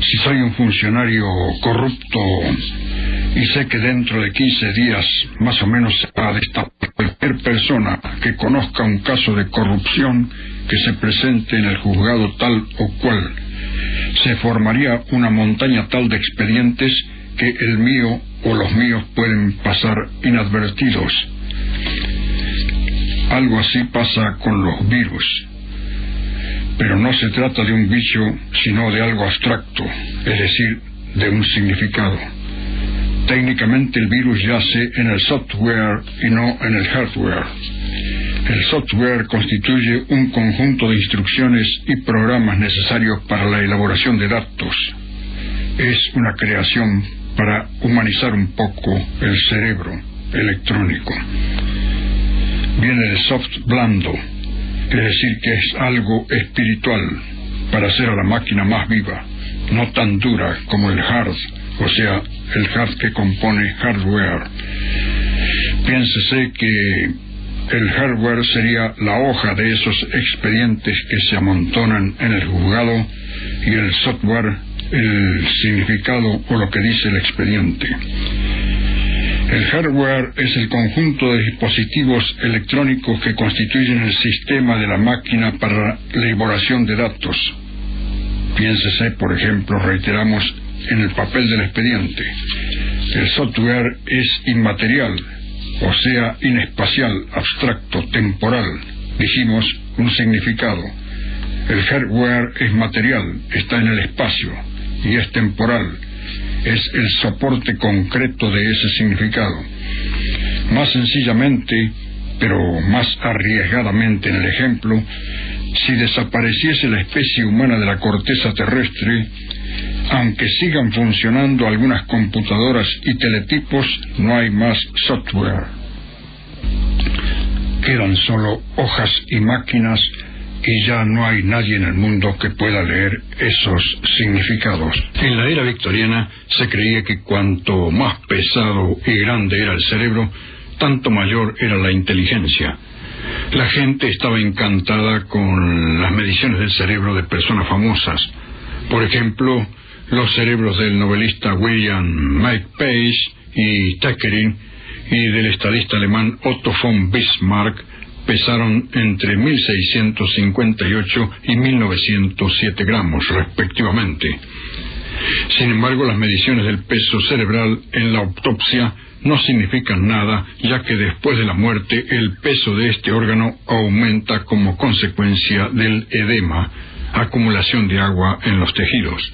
Si soy un funcionario corrupto y sé que dentro de 15 días más o menos se va a destapar, cualquier persona que conozca un caso de corrupción que se presente en el juzgado tal o cual, se formaría una montaña tal de expedientes que el mío o los míos pueden pasar inadvertidos. Algo así pasa con los virus. Pero no se trata de un bicho, sino de algo abstracto, es decir, de un significado. Técnicamente el virus yace en el software y no en el hardware. El software constituye un conjunto de instrucciones y programas necesarios para la elaboración de datos. Es una creación para humanizar un poco el cerebro electrónico. Viene de soft blando, es decir, que es algo espiritual, para hacer a la máquina más viva, no tan dura como el hard, o sea, el hard que compone hardware. Piénsese que el hardware sería la hoja de esos expedientes que se amontonan en el juzgado y el software el significado o lo que dice el expediente. El hardware es el conjunto de dispositivos electrónicos que constituyen el sistema de la máquina para la elaboración de datos. Piénsese, por ejemplo, reiteramos, en el papel del expediente. El software es inmaterial, o sea, inespacial, abstracto, temporal. Dijimos, un significado. El hardware es material, está en el espacio, y es temporal. Es el soporte concreto de ese significado. Más sencillamente, pero más arriesgadamente en el ejemplo, si desapareciese la especie humana de la corteza terrestre, aunque sigan funcionando algunas computadoras y teletipos, no hay más software. Quedan solo hojas y máquinas y ya no hay nadie en el mundo que pueda leer esos significados. En la era victoriana se creía que cuanto más pesado y grande era el cerebro, tanto mayor era la inteligencia. La gente estaba encantada con las mediciones del cerebro de personas famosas. Por ejemplo, los cerebros del novelista William Makepeace y Tackerin y del estadista alemán Otto von Bismarck pesaron entre 1658 y 1907 gramos, respectivamente. Sin embargo, las mediciones del peso cerebral en la autopsia no significan nada, ya que después de la muerte el peso de este órgano aumenta como consecuencia del edema, acumulación de agua en los tejidos.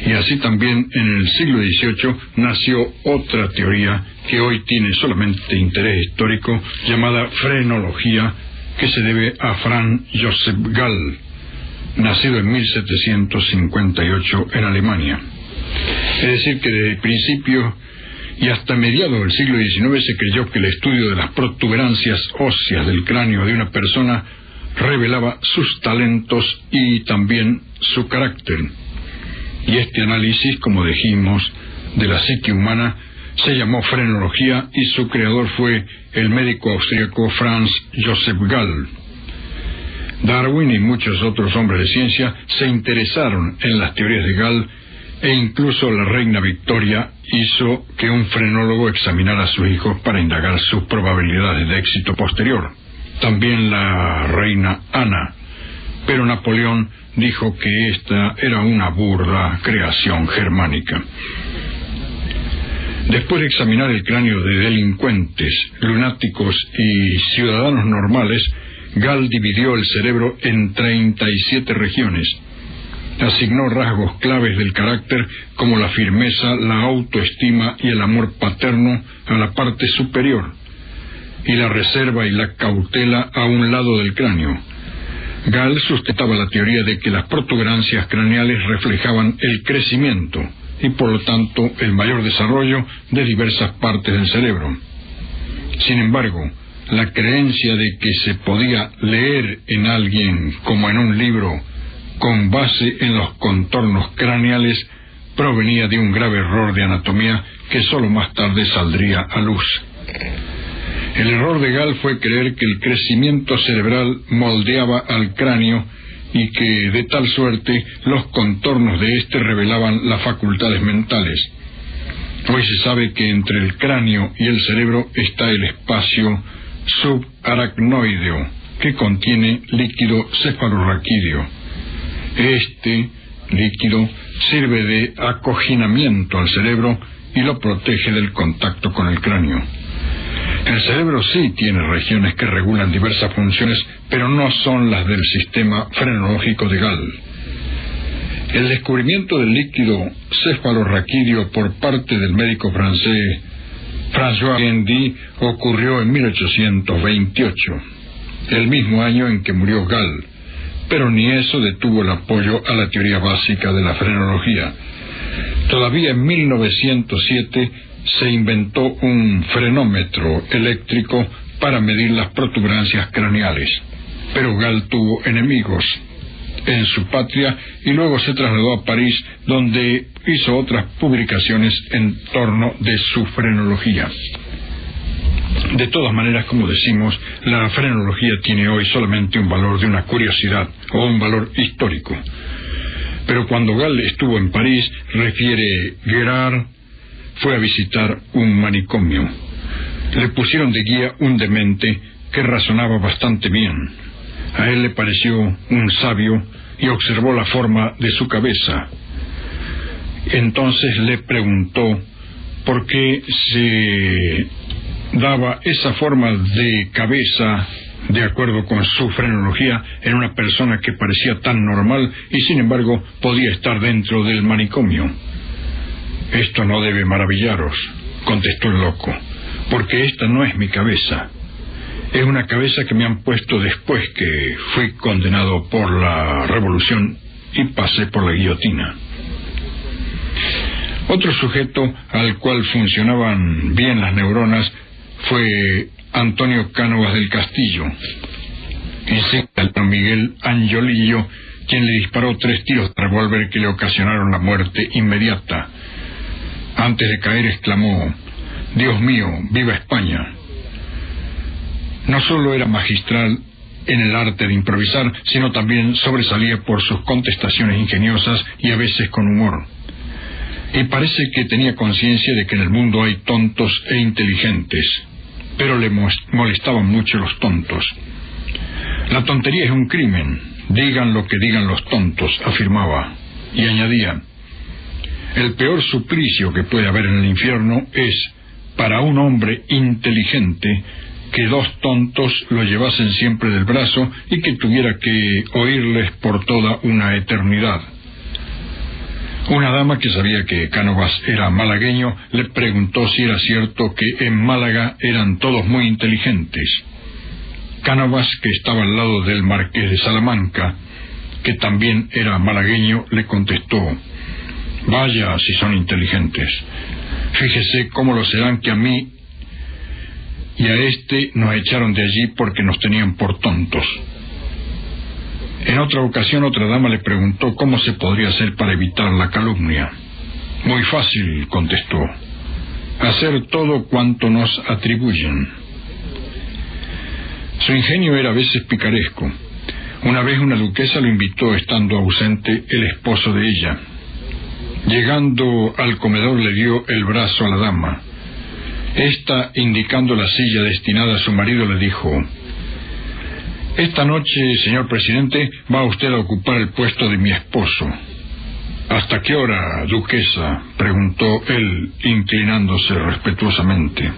Y así también en el siglo XVIII nació otra teoría que hoy tiene solamente interés histórico, llamada frenología, que se debe a Franz Joseph Gall, nacido en 1758 en Alemania. Es decir, que desde el principio y hasta mediados del siglo XIX se creyó que el estudio de las protuberancias óseas del cráneo de una persona revelaba sus talentos y también su carácter. Y este análisis, como dijimos, de la psique humana se llamó frenología y su creador fue el médico austríaco Franz Joseph Gall. Darwin y muchos otros hombres de ciencia se interesaron en las teorías de Gall e incluso la reina Victoria hizo que un frenólogo examinara a sus hijos para indagar sus probabilidades de éxito posterior. También la reina Ana, pero Napoleón dijo que esta era una burda creación germánica. Después de examinar el cráneo de delincuentes, lunáticos y ciudadanos normales, Gall dividió el cerebro en 37 regiones. Asignó rasgos claves del carácter como la firmeza, la autoestima y el amor paterno a la parte superior, y la reserva y la cautela a un lado del cráneo. Gall sustentaba la teoría de que las protuberancias craneales reflejaban el crecimiento y por lo tanto el mayor desarrollo de diversas partes del cerebro. Sin embargo, la creencia de que se podía leer en alguien como en un libro con base en los contornos craneales provenía de un grave error de anatomía que solo más tarde saldría a luz. El error de Gall fue creer que el crecimiento cerebral moldeaba al cráneo y que de tal suerte los contornos de éste revelaban las facultades mentales. Hoy se sabe que entre el cráneo y el cerebro está el espacio subaracnoideo, que contiene líquido cefalorraquídeo. Este líquido sirve de acoginamiento al cerebro y lo protege del contacto con el cráneo. El cerebro sí tiene regiones que regulan diversas funciones, pero no son las del sistema frenológico de Gall. El descubrimiento del líquido cefalorraquídeo por parte del médico francés François Guindy ocurrió en 1828, el mismo año en que murió Gall, pero ni eso detuvo el apoyo a la teoría básica de la frenología. Todavía en 1907 se inventó un frenómetro eléctrico para medir las protuberancias craneales, pero Gall tuvo enemigos en su patria y luego se trasladó a París, donde hizo otras publicaciones en torno de su frenología. De todas maneras, como decimos, la frenología tiene hoy solamente un valor de una curiosidad o un valor histórico. Pero cuando Gall estuvo en París, refiere Guérard, fue a visitar un manicomio. Le pusieron de guía un demente que razonaba bastante bien. A él le pareció un sabio y observó la forma de su cabeza. Entonces le preguntó por qué se daba esa forma de cabeza de acuerdo con su frenología en una persona que parecía tan normal y sin embargo podía estar dentro del manicomio. «Esto no debe maravillaros», contestó el loco, «porque esta no es mi cabeza. Es una cabeza que me han puesto después que fui condenado por la revolución y pasé por la guillotina». Otro sujeto al cual funcionaban bien las neuronas fue Antonio Cánovas del Castillo, insignia de Miguel Angiolillo, quien le disparó 3 tiros de revólver que le ocasionaron la muerte inmediata. Antes de caer exclamó: «Dios mío, viva España». No solo era magistral en el arte de improvisar, sino también sobresalía por sus contestaciones ingeniosas y a veces con humor. Y parece que tenía conciencia de que en el mundo hay tontos e inteligentes, pero le molestaban mucho los tontos. «La tontería es un crimen, digan lo que digan los tontos», afirmaba, y añadía: «El peor suplicio que puede haber en el infierno es, para un hombre inteligente, que 2 tontos lo llevasen siempre del brazo y que tuviera que oírles por toda una eternidad». Una dama que sabía que Cánovas era malagueño le preguntó si era cierto que en Málaga eran todos muy inteligentes. Cánovas, que estaba al lado del marqués de Salamanca, que también era malagueño, le contestó: «Vaya si son inteligentes. Fíjese cómo lo serán que a mí y a este nos echaron de allí porque nos tenían por tontos». En otra ocasión, otra dama le preguntó cómo se podría hacer para evitar la calumnia. «Muy fácil», contestó, «hacer todo cuanto nos atribuyen». Su ingenio era a veces picaresco. Una vez una duquesa lo invitó, estando ausente el esposo de ella. Llegando al comedor le dio el brazo a la dama. Esta, indicando la silla destinada a su marido, le dijo: «Esta noche, señor presidente, va usted a ocupar el puesto de mi esposo». «¿Hasta qué hora, duquesa?», preguntó él, inclinándose respetuosamente.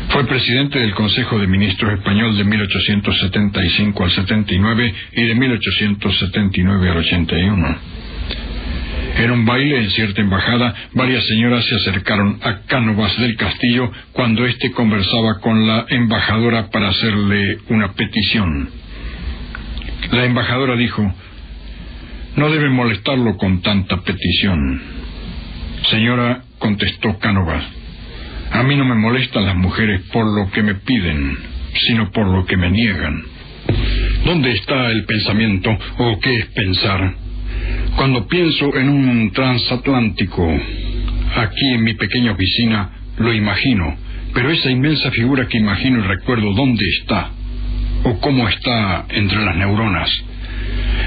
Fue presidente del Consejo de Ministros español de 1875 al 79 y de 1879 al 81. En un baile en cierta embajada, varias señoras se acercaron a Cánovas del Castillo cuando éste conversaba con la embajadora para hacerle una petición. La embajadora dijo: «No deben molestarlo con tanta petición». «Señora», contestó Cánovas, A mí no me molestan las mujeres por lo que me piden, sino por lo que me niegan. ¿Dónde está el pensamiento, o qué es pensar? Cuando pienso en un transatlántico, aquí en mi pequeña oficina, lo imagino, pero esa inmensa figura que imagino y recuerdo, ¿dónde está? ¿O cómo está entre las neuronas?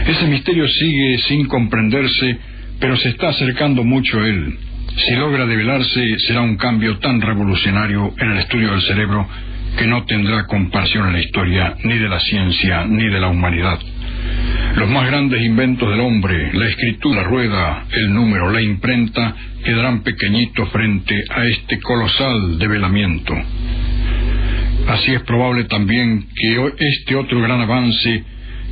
Ese misterio sigue sin comprenderse, pero se está acercando mucho a él. Si logra develarse, será un cambio tan revolucionario en el estudio del cerebro que no tendrá comparación en la historia, ni de la ciencia, ni de la humanidad. Los más grandes inventos del hombre, la escritura, la rueda, el número, la imprenta, quedarán pequeñitos frente a este colosal develamiento. Así es probable también que este otro gran avance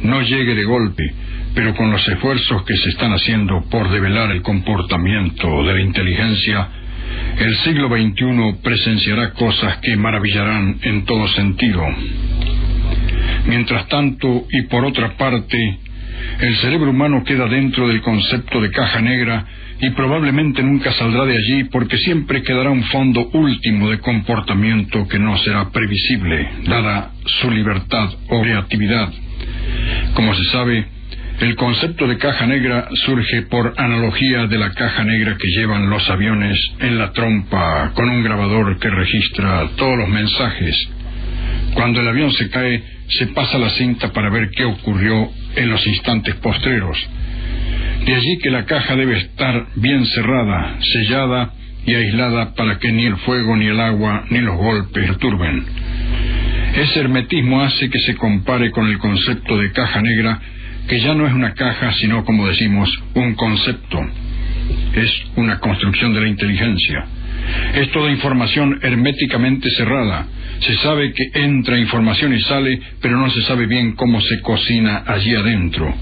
no llegue de golpe, pero con los esfuerzos que se están haciendo por develar el comportamiento de la inteligencia, el siglo XXI presenciará cosas que maravillarán en todo sentido. Mientras tanto, y por otra parte, el cerebro humano queda dentro del concepto de caja negra y probablemente nunca saldrá de allí, porque siempre quedará un fondo último de comportamiento que no será previsible, dada su libertad o creatividad. Como se sabe, el concepto de caja negra surge por analogía de la caja negra que llevan los aviones en la trompa con un grabador que registra todos los mensajes. Cuando el avión se cae, se pasa la cinta para ver qué ocurrió en los instantes postreros. De allí que la caja debe estar bien cerrada, sellada y aislada para que ni el fuego, ni el agua, ni los golpes perturben. Ese hermetismo hace que se compare con el concepto de caja negra, que ya no es una caja, sino, como decimos, un concepto. Es una construcción de la inteligencia. Es toda información herméticamente cerrada. Se sabe que entra información y sale, pero no se sabe bien cómo se cocina allí adentro.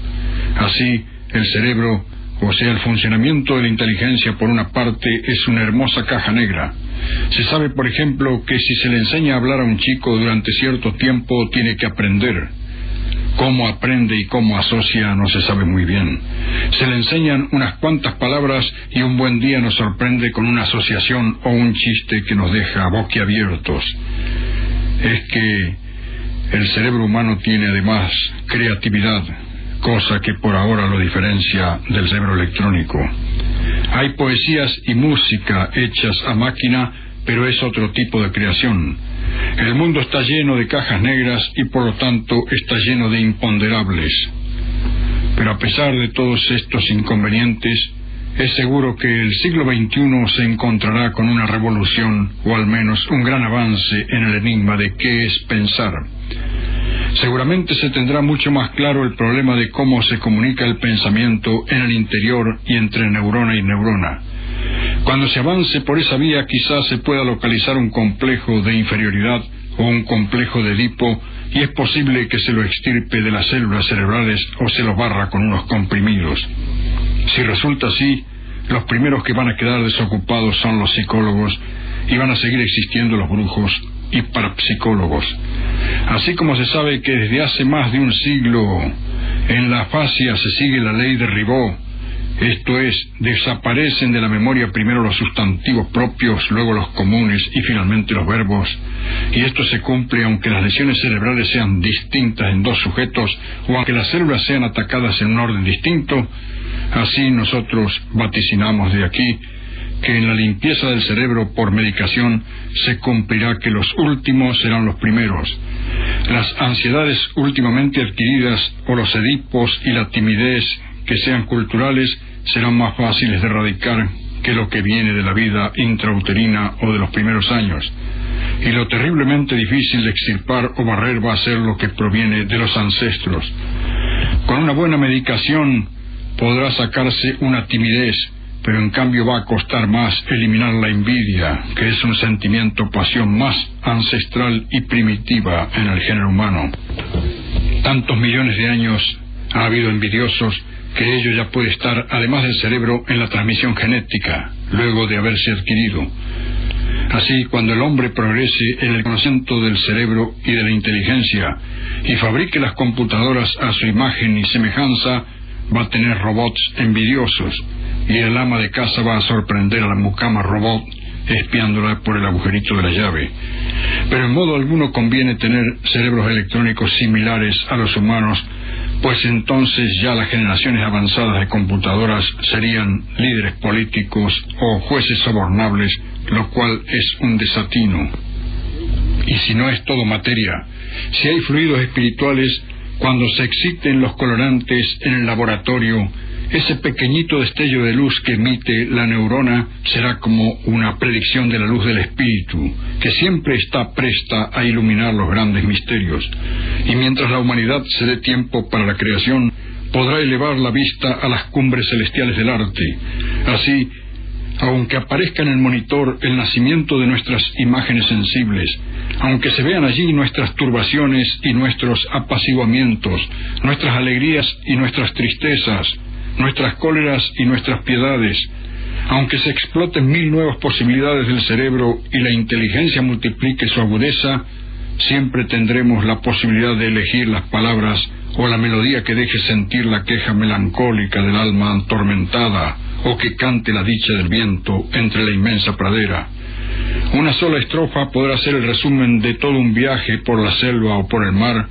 Así, el cerebro, o sea, el funcionamiento de la inteligencia, por una parte, es una hermosa caja negra. Se sabe, por ejemplo, que si se le enseña a hablar a un chico durante cierto tiempo, tiene que aprender. Cómo aprende y cómo asocia no se sabe muy bien. Se le enseñan unas cuantas palabras y un buen día nos sorprende con una asociación o un chiste que nos deja boquiabiertos. Es que el cerebro humano tiene además creatividad, cosa que por ahora lo diferencia del cerebro electrónico. Hay poesías y música hechas a máquina, pero es otro tipo de creación. El mundo está lleno de cajas negras y por lo tanto está lleno de imponderables. Pero a pesar de todos estos inconvenientes, es seguro que el siglo XXI se encontrará con una revolución, o al menos un gran avance en el enigma de qué es pensar. Seguramente se tendrá mucho más claro el problema de cómo se comunica el pensamiento en el interior y entre neurona y neurona. Cuando se avance por esa vía, quizás se pueda localizar un complejo de inferioridad o un complejo de Edipo, y es posible que se lo extirpe de las células cerebrales o se los barra con unos comprimidos. Si resulta así, los primeros que van a quedar desocupados son los psicólogos, y van a seguir existiendo los brujos y parapsicólogos. Así como se sabe que desde hace más de un siglo en la afasia se sigue la ley de Ribot, esto es, desaparecen de la memoria primero los sustantivos propios, luego los comunes y finalmente los verbos, y esto se cumple aunque las lesiones cerebrales sean distintas en dos sujetos o aunque las células sean atacadas en un orden distinto. Así nosotros vaticinamos de aquí que en la limpieza del cerebro por medicación se cumplirá que los últimos serán los primeros. Las ansiedades últimamente adquiridas o los edipos y la timidez que sean culturales serán más fáciles de erradicar que lo que viene de la vida intrauterina o de los primeros años. Y lo terriblemente difícil de extirpar o barrer va a ser lo que proviene de los ancestros. Con una buena medicación podrá sacarse una timidez, pero en cambio va a costar más eliminar la envidia, que es un sentimiento, pasión más ancestral y primitiva en el género humano. Tantos millones de años ha habido envidiosos que ello ya puede estar, además del cerebro, en la transmisión genética, luego de haberse adquirido. Así, cuando el hombre progrese en el conocimiento del cerebro y de la inteligencia, y fabrique las computadoras a su imagen y semejanza, va a tener robots envidiosos, y el ama de casa va a sorprender a la mucama robot espiándola por el agujerito de la llave. Pero en modo alguno conviene tener cerebros electrónicos similares a los humanos, pues entonces ya las generaciones avanzadas de computadoras serían líderes políticos o jueces sobornables, lo cual es un desatino. Y si no es todo materia, si hay fluidos espirituales, cuando se exciten los colorantes en el laboratorio, ese pequeñito destello de luz que emite la neurona será como una predicción de la luz del espíritu, que siempre está presta a iluminar los grandes misterios. Y mientras la humanidad se dé tiempo para la creación, podrá elevar la vista a las cumbres celestiales del arte. Así, aunque aparezca en el monitor el nacimiento de nuestras imágenes sensibles, aunque se vean allí nuestras turbaciones y nuestros apaciguamientos, nuestras alegrías y nuestras tristezas, nuestras cóleras y nuestras piedades, aunque se exploten 1000 nuevas posibilidades del cerebro y la inteligencia multiplique su agudeza, siempre tendremos la posibilidad de elegir las palabras o la melodía que deje sentir la queja melancólica del alma atormentada, o que cante la dicha del viento entre la inmensa pradera. Una sola estrofa podrá ser el resumen de todo un viaje por la selva o por el mar,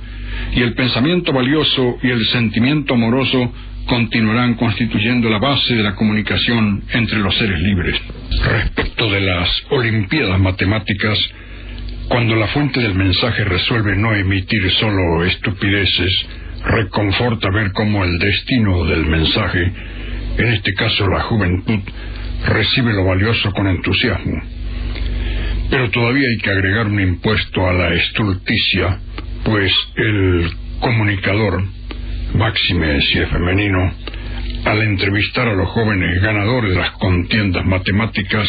y el pensamiento valioso y el sentimiento amoroso continuarán constituyendo la base de la comunicación entre los seres libres. Respecto de las Olimpiadas Matemáticas, cuando la fuente del mensaje resuelve no emitir solo estupideces, reconforta ver cómo el destino del mensaje, en este caso la juventud, recibe lo valioso con entusiasmo. Pero todavía hay que agregar un impuesto a la estulticia, pues el comunicador, máxime si es femenino, al entrevistar a los jóvenes ganadores de las contiendas matemáticas,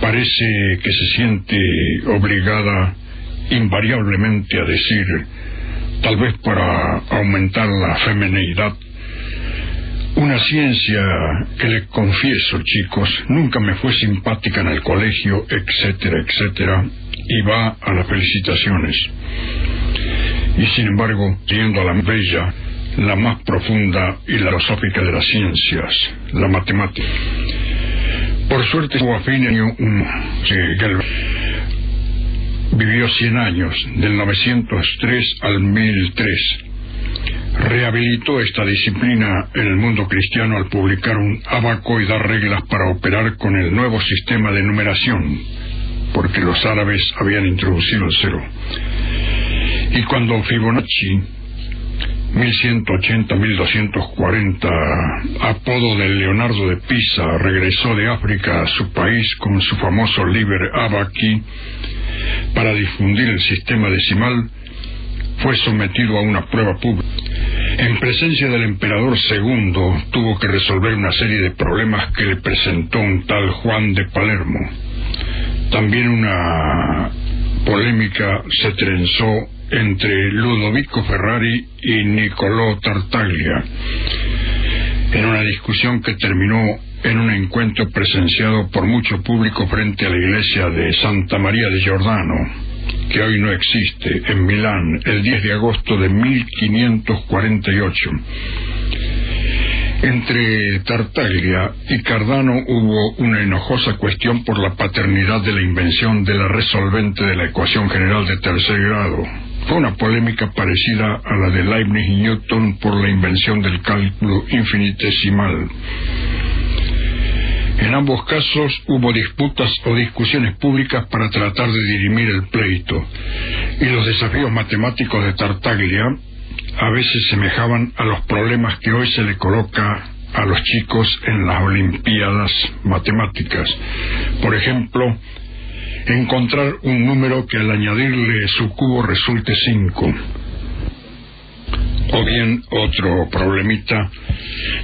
parece que se siente obligada invariablemente a decir, tal vez para aumentar la femineidad: una ciencia que, le confieso, chicos, nunca me fue simpática en el colegio, etcétera, etcétera, y va a las felicitaciones. Y sin embargo, yendo a la bella, la más profunda y la filosófica de las ciencias, la matemática. Por suerte, vivió 100 años, del 903 al 1003. Rehabilitó esta disciplina en el mundo cristiano al publicar un ábaco y dar reglas para operar con el nuevo sistema de numeración, porque los árabes habían introducido el cero. Y cuando Fibonacci, 1180-1240, apodo de Leonardo de Pisa, regresó de África a su país con su famoso Liber Abaci para difundir el sistema decimal, fue sometido a una prueba pública. En presencia del emperador segundo, tuvo que resolver una serie de problemas que le presentó un tal Juan de Palermo. También una polémica se trenzó entre Ludovico Ferrari y Niccolò Tartaglia, en una discusión que terminó en un encuentro presenciado por mucho público frente a la iglesia de Santa María de Giordano, que hoy no existe, en Milán, el 10 de agosto de 1548. Entre Tartaglia y Cardano hubo una enojosa cuestión por la paternidad de la invención de la resolvente de la ecuación general de tercer grado. Fue una polémica parecida a la de Leibniz y Newton por la invención del cálculo infinitesimal. En ambos casos hubo disputas o discusiones públicas para tratar de dirimir el pleito, y los desafíos matemáticos de Tartaglia a veces semejaban a los problemas que hoy se le coloca a los chicos en las Olimpiadas Matemáticas. Por ejemplo, encontrar un número que al añadirle su cubo resulte 5. O bien, otro problemita: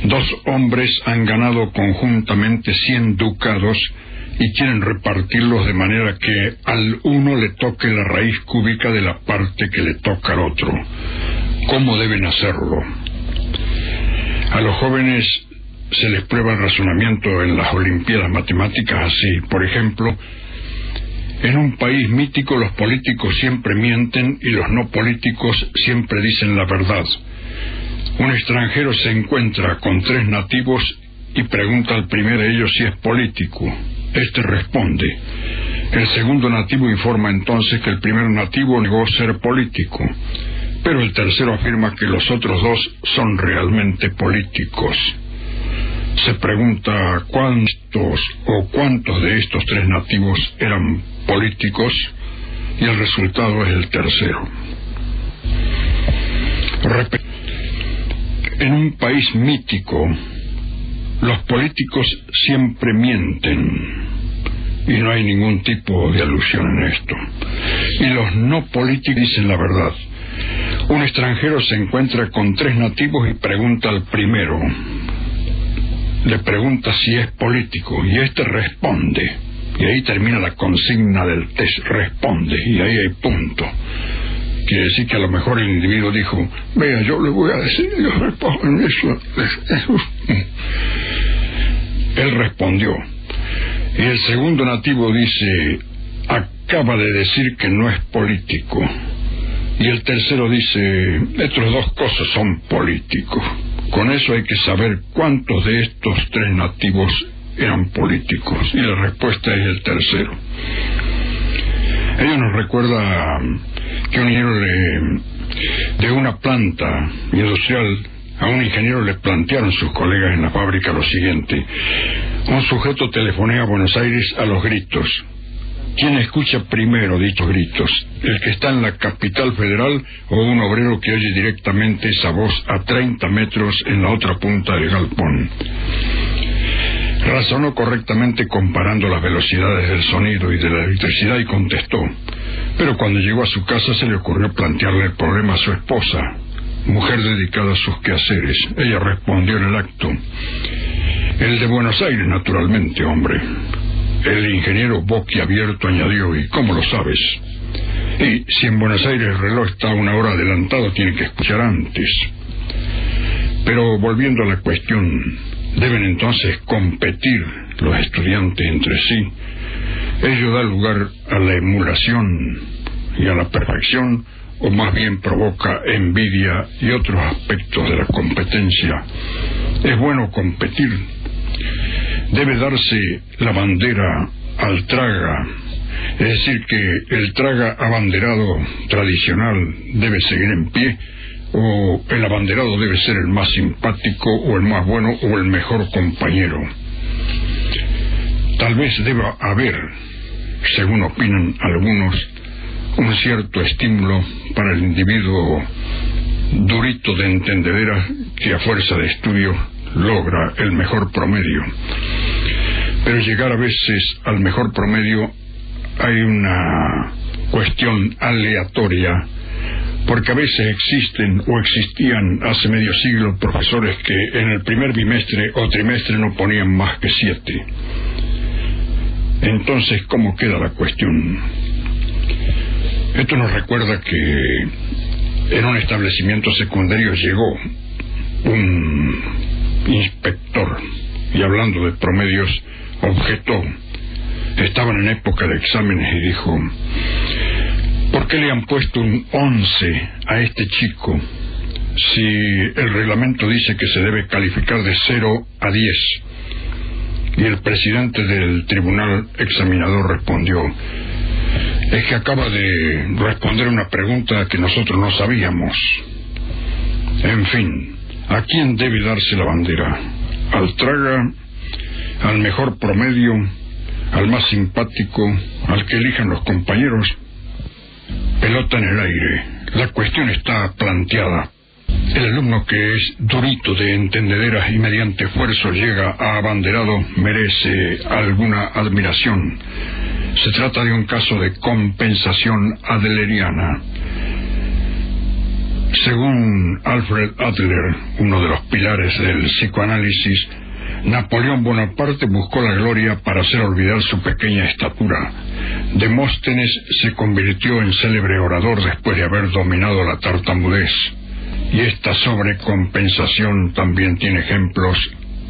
2 hombres han ganado conjuntamente 100 ducados y quieren repartirlos de manera que al uno le toque la raíz cúbica de la parte que le toca al otro. ¿Cómo deben hacerlo? A los jóvenes se les prueba el razonamiento en las Olimpiadas Matemáticas así. Por ejemplo, en un país mítico los políticos siempre mienten y los no políticos siempre dicen la verdad. Un extranjero se encuentra con 3 nativos y pregunta al primero de ellos si es político. Este responde. El segundo nativo informa entonces que el primer nativo negó ser político, pero el tercero afirma que los otros dos son realmente políticos. Se pregunta cuántos de estos tres nativos eran políticos, y el resultado es el tercero. En un país mítico, los políticos siempre mienten, y no hay ningún tipo de alusión en esto. Y los no políticos dicen la verdad. Un extranjero se encuentra con tres nativos y pregunta al primero. Le pregunta si es político, y este responde. Y ahí termina la consigna del test, responde, y ahí hay punto. Quiere decir que a lo mejor el individuo dijo, vea, yo le voy a decir, yo respondo eso. Él respondió. Y el segundo nativo dice, acaba de decir que no es político. Y el tercero dice, estos dos cosas son políticos. Con eso hay que saber cuántos de estos tres nativos eran políticos. Y la respuesta es el tercero. Ello nos recuerda que un ingeniero de una planta industrial, a un ingeniero le plantearon sus colegas en la fábrica lo siguiente. Un sujeto telefonea a Buenos Aires a los gritos. ¿Quién escucha primero dichos gritos? ¿El que está en la capital federal o un obrero que oye directamente esa voz a 30 metros en la otra punta del galpón? Razonó correctamente comparando las velocidades del sonido y de la electricidad y contestó. Pero cuando llegó a su casa se le ocurrió plantearle el problema a su esposa, mujer dedicada a sus quehaceres. Ella respondió en el acto. El de Buenos Aires, naturalmente, hombre. El ingeniero boquiabierto añadió, ¿y cómo lo sabes? Y si en Buenos Aires el reloj está una hora adelantado, tiene que escuchar antes. Pero volviendo a la cuestión, ¿deben entonces competir los estudiantes entre sí? ¿Ello da lugar a la emulación y a la perfección, o más bien provoca envidia y otros aspectos de la competencia? ¿Es bueno competir? Debe darse la bandera al traga, es decir, que el traga abanderado tradicional debe seguir en pie, o el abanderado debe ser el más simpático, o el más bueno, o el mejor compañero. Tal vez deba haber, según opinan algunos, un cierto estímulo para el individuo durito de entendedera que a fuerza de estudio logra el mejor promedio. Pero llegar a veces al mejor promedio hay una cuestión aleatoria, porque a veces existen o existían hace medio siglo profesores que en el primer bimestre o trimestre no ponían más que 7. Entonces, ¿cómo queda la cuestión? Esto nos recuerda que en un establecimiento secundario llegó un inspector y, hablando de promedios, objetó. Estaban en época de exámenes y dijo, ¿por qué le han puesto un 11 a este chico si el reglamento dice que se debe calificar de 0 a 10? Y el presidente del tribunal examinador respondió, es que acaba de responder una pregunta que nosotros no sabíamos. En fin, ¿a quién debe darse la bandera? ¿Al traga? ¿Al mejor promedio? ¿Al más simpático? ¿Al que elijan los compañeros? Pelota en el aire. La cuestión está planteada. El alumno que es durito de entendederas y mediante esfuerzo llega a abanderado merece alguna admiración. Se trata de un caso de compensación adleriana. Según Alfred Adler, uno de los pilares del psicoanálisis, Napoleón Bonaparte buscó la gloria para hacer olvidar su pequeña estatura. Demóstenes se convirtió en célebre orador después de haber dominado la tartamudez. Y esta sobrecompensación también tiene ejemplos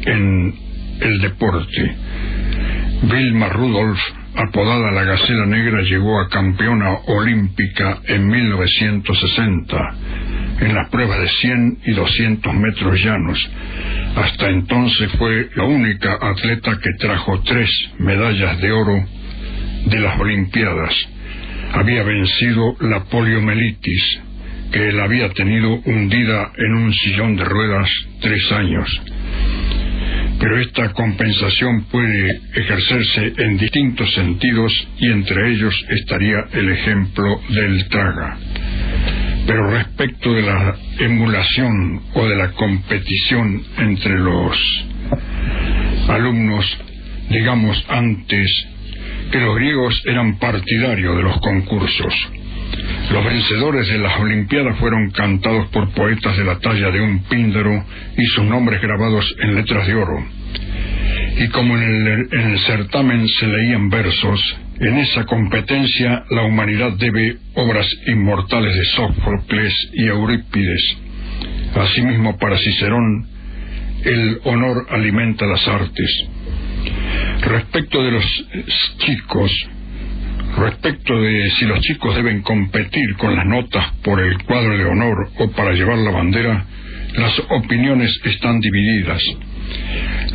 en el deporte. Vilma Rudolph, apodada la Gacela Negra, llegó a campeona olímpica en 1960. en las pruebas de 100 y 200 metros llanos. Hasta entonces fue la única atleta que trajo 3 medallas de oro de las Olimpiadas. Había vencido la poliomielitis, que la había tenido hundida en un sillón de ruedas 3 años. Pero esta compensación puede ejercerse en distintos sentidos y entre ellos estaría el ejemplo del traga. Pero respecto de la emulación o de la competición entre los alumnos, digamos antes que los griegos eran partidarios de los concursos. Los vencedores de las Olimpiadas fueron cantados por poetas de la talla de un Píndaro y sus nombres grabados en letras de oro. Y como en el certamen se leían versos, en esa competencia la humanidad debe obras inmortales de Sófocles y Eurípides. Asimismo, para Cicerón, el honor alimenta las artes. Respecto de si los chicos deben competir con las notas por el cuadro de honor o para llevar la bandera, las opiniones están divididas.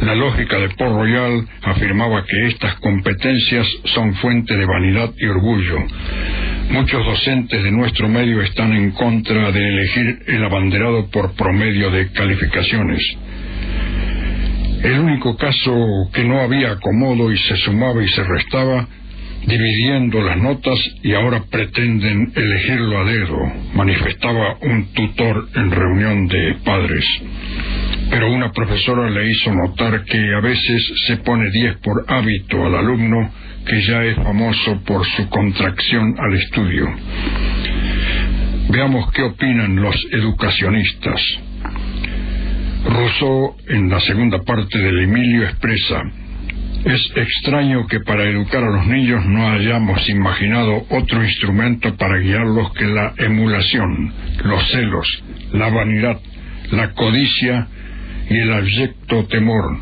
La lógica de Port Royal afirmaba que estas competencias son fuente de vanidad y orgullo. Muchos docentes de nuestro medio están en contra de elegir el abanderado por promedio de calificaciones. El único caso que no había acomodo y se sumaba y se restaba, dividiendo las notas, y ahora pretenden elegirlo a dedo, manifestaba un tutor en reunión de padres. Pero una profesora le hizo notar que a veces se pone 10 por hábito al alumno, que ya es famoso por su contracción al estudio. Veamos qué opinan los educacionistas. Rousseau, en la segunda parte del Emilio, expresa: es extraño que para educar a los niños no hayamos imaginado otro instrumento para guiarlos que la emulación, los celos, la vanidad, la codicia y el abyecto temor,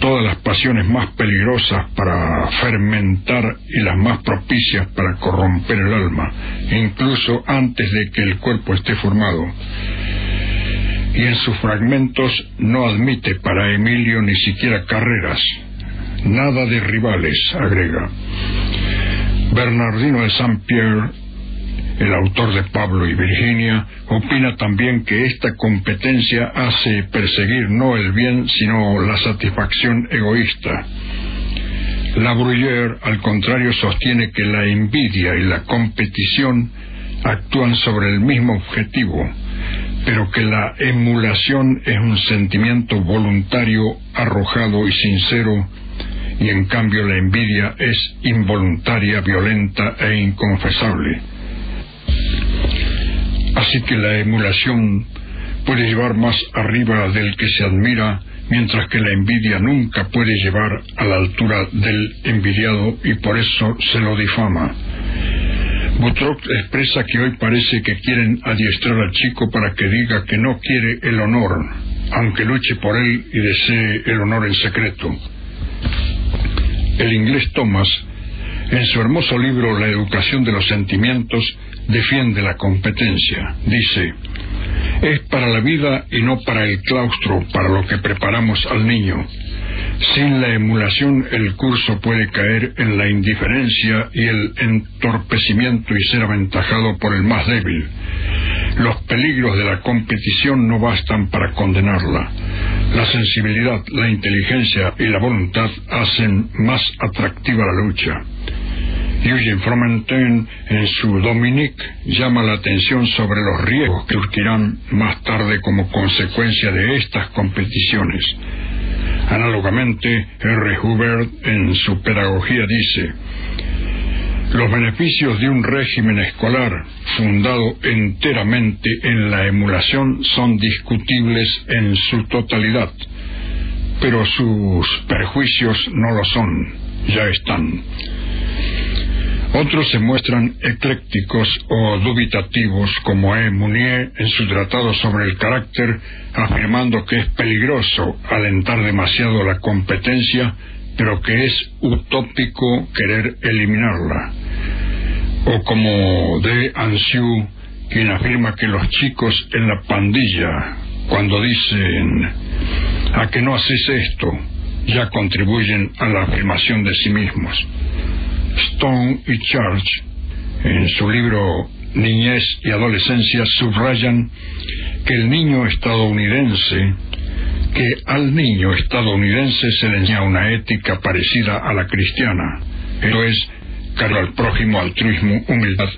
todas las pasiones más peligrosas para fermentar y las más propicias para corromper el alma, incluso antes de que el cuerpo esté formado. Y en sus fragmentos no admite para Emilio ni siquiera carreras, nada de rivales, agrega. Bernardino de Saint-Pierre, el autor de Pablo y Virginia, opina también que esta competencia hace perseguir no el bien, sino la satisfacción egoísta. La Bruyère, al contrario, sostiene que la envidia y la competición actúan sobre el mismo objetivo, pero que la emulación es un sentimiento voluntario, arrojado y sincero, y en cambio la envidia es involuntaria, violenta e inconfesable. Así que la emulación puede llevar más arriba del que se admira, mientras que la envidia nunca puede llevar a la altura del envidiado, y por eso se lo difama. Boutroux expresa que hoy parece que quieren adiestrar al chico para que diga que no quiere el honor, aunque luche por él y desee el honor en secreto. El inglés Thomas, en su hermoso libro La educación de los sentimientos, defiende la competencia. Dice: es para la vida y no para el claustro para lo que preparamos al niño. Sin la emulación el curso puede caer en la indiferencia y el entorpecimiento y ser aventajado por el más débil. Los peligros de la competición no bastan para condenarla. La sensibilidad, la inteligencia y la voluntad hacen más atractiva la lucha. Eugène Fromentin, en su Dominique, llama la atención sobre los riesgos que surgirán más tarde como consecuencia de estas competiciones. Análogamente, R. Hubert, en su Pedagogía, dice: los beneficios de un régimen escolar fundado enteramente en la emulación son discutibles en su totalidad, pero sus perjuicios no lo son, ya están. Otros se muestran eclécticos o dubitativos, como E. Mounier en su tratado sobre el carácter, afirmando que es peligroso alentar demasiado la competencia, pero que es utópico querer eliminarla. O como de Anziou, quien afirma que los chicos en la pandilla, cuando dicen "¿a que no haces esto?", ya contribuyen a la afirmación de sí mismos. Stone y Church, en su libro Niñez y Adolescencia, subrayan que al niño estadounidense se le enseña una ética parecida a la cristiana, esto es, cariño al prójimo, altruismo, humildad,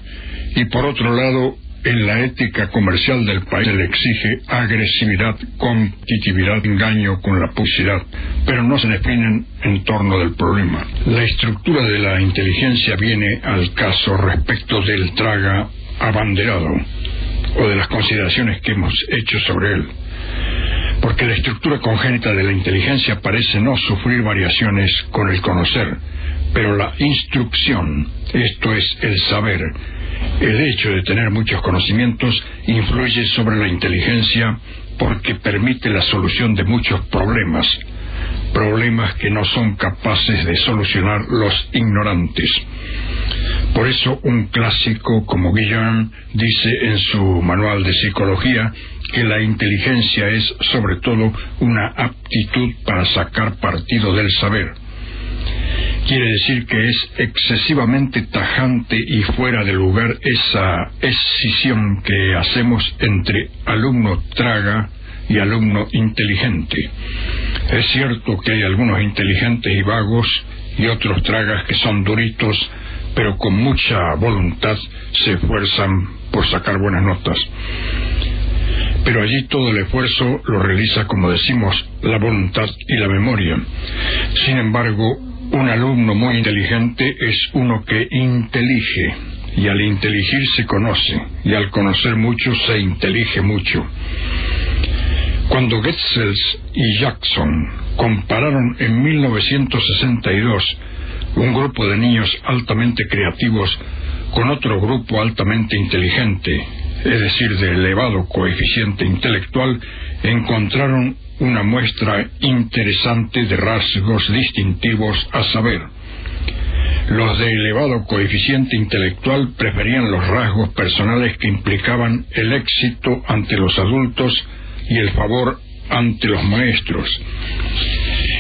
y por otro lado, en la ética comercial del país se le exige agresividad, competitividad, engaño con la publicidad, pero no se definen en torno del problema. La estructura de la inteligencia viene al caso respecto del traga abanderado, o de las consideraciones que hemos hecho sobre él, porque la estructura congénita de la inteligencia parece no sufrir variaciones con el conocer, pero la instrucción, esto es, el saber, el hecho de tener muchos conocimientos, influye sobre la inteligencia porque permite la solución de muchos problemas que no son capaces de solucionar los ignorantes. Por eso un clásico como Guillaume dice en su manual de psicología que la inteligencia es sobre todo una aptitud para sacar partido del saber. Quiere decir que es excesivamente tajante y fuera de lugar esa escisión que hacemos entre alumno traga y alumno inteligente. Es cierto que hay algunos inteligentes y vagos y otros tragas que son duritos, pero con mucha voluntad se esfuerzan por sacar buenas notas. Pero allí todo el esfuerzo lo realiza, como decimos, la voluntad y la memoria. Sin embargo, un alumno muy inteligente es uno que intelige, y al inteligir se conoce, y al conocer mucho se intelige mucho. Cuando Getzels y Jackson compararon en 1962 un grupo de niños altamente creativos con otro grupo altamente inteligente, es decir, de elevado coeficiente intelectual, encontraron una muestra interesante de rasgos distintivos, a saber, los de elevado coeficiente intelectual preferían los rasgos personales que implicaban el éxito ante los adultos y el favor ante los maestros.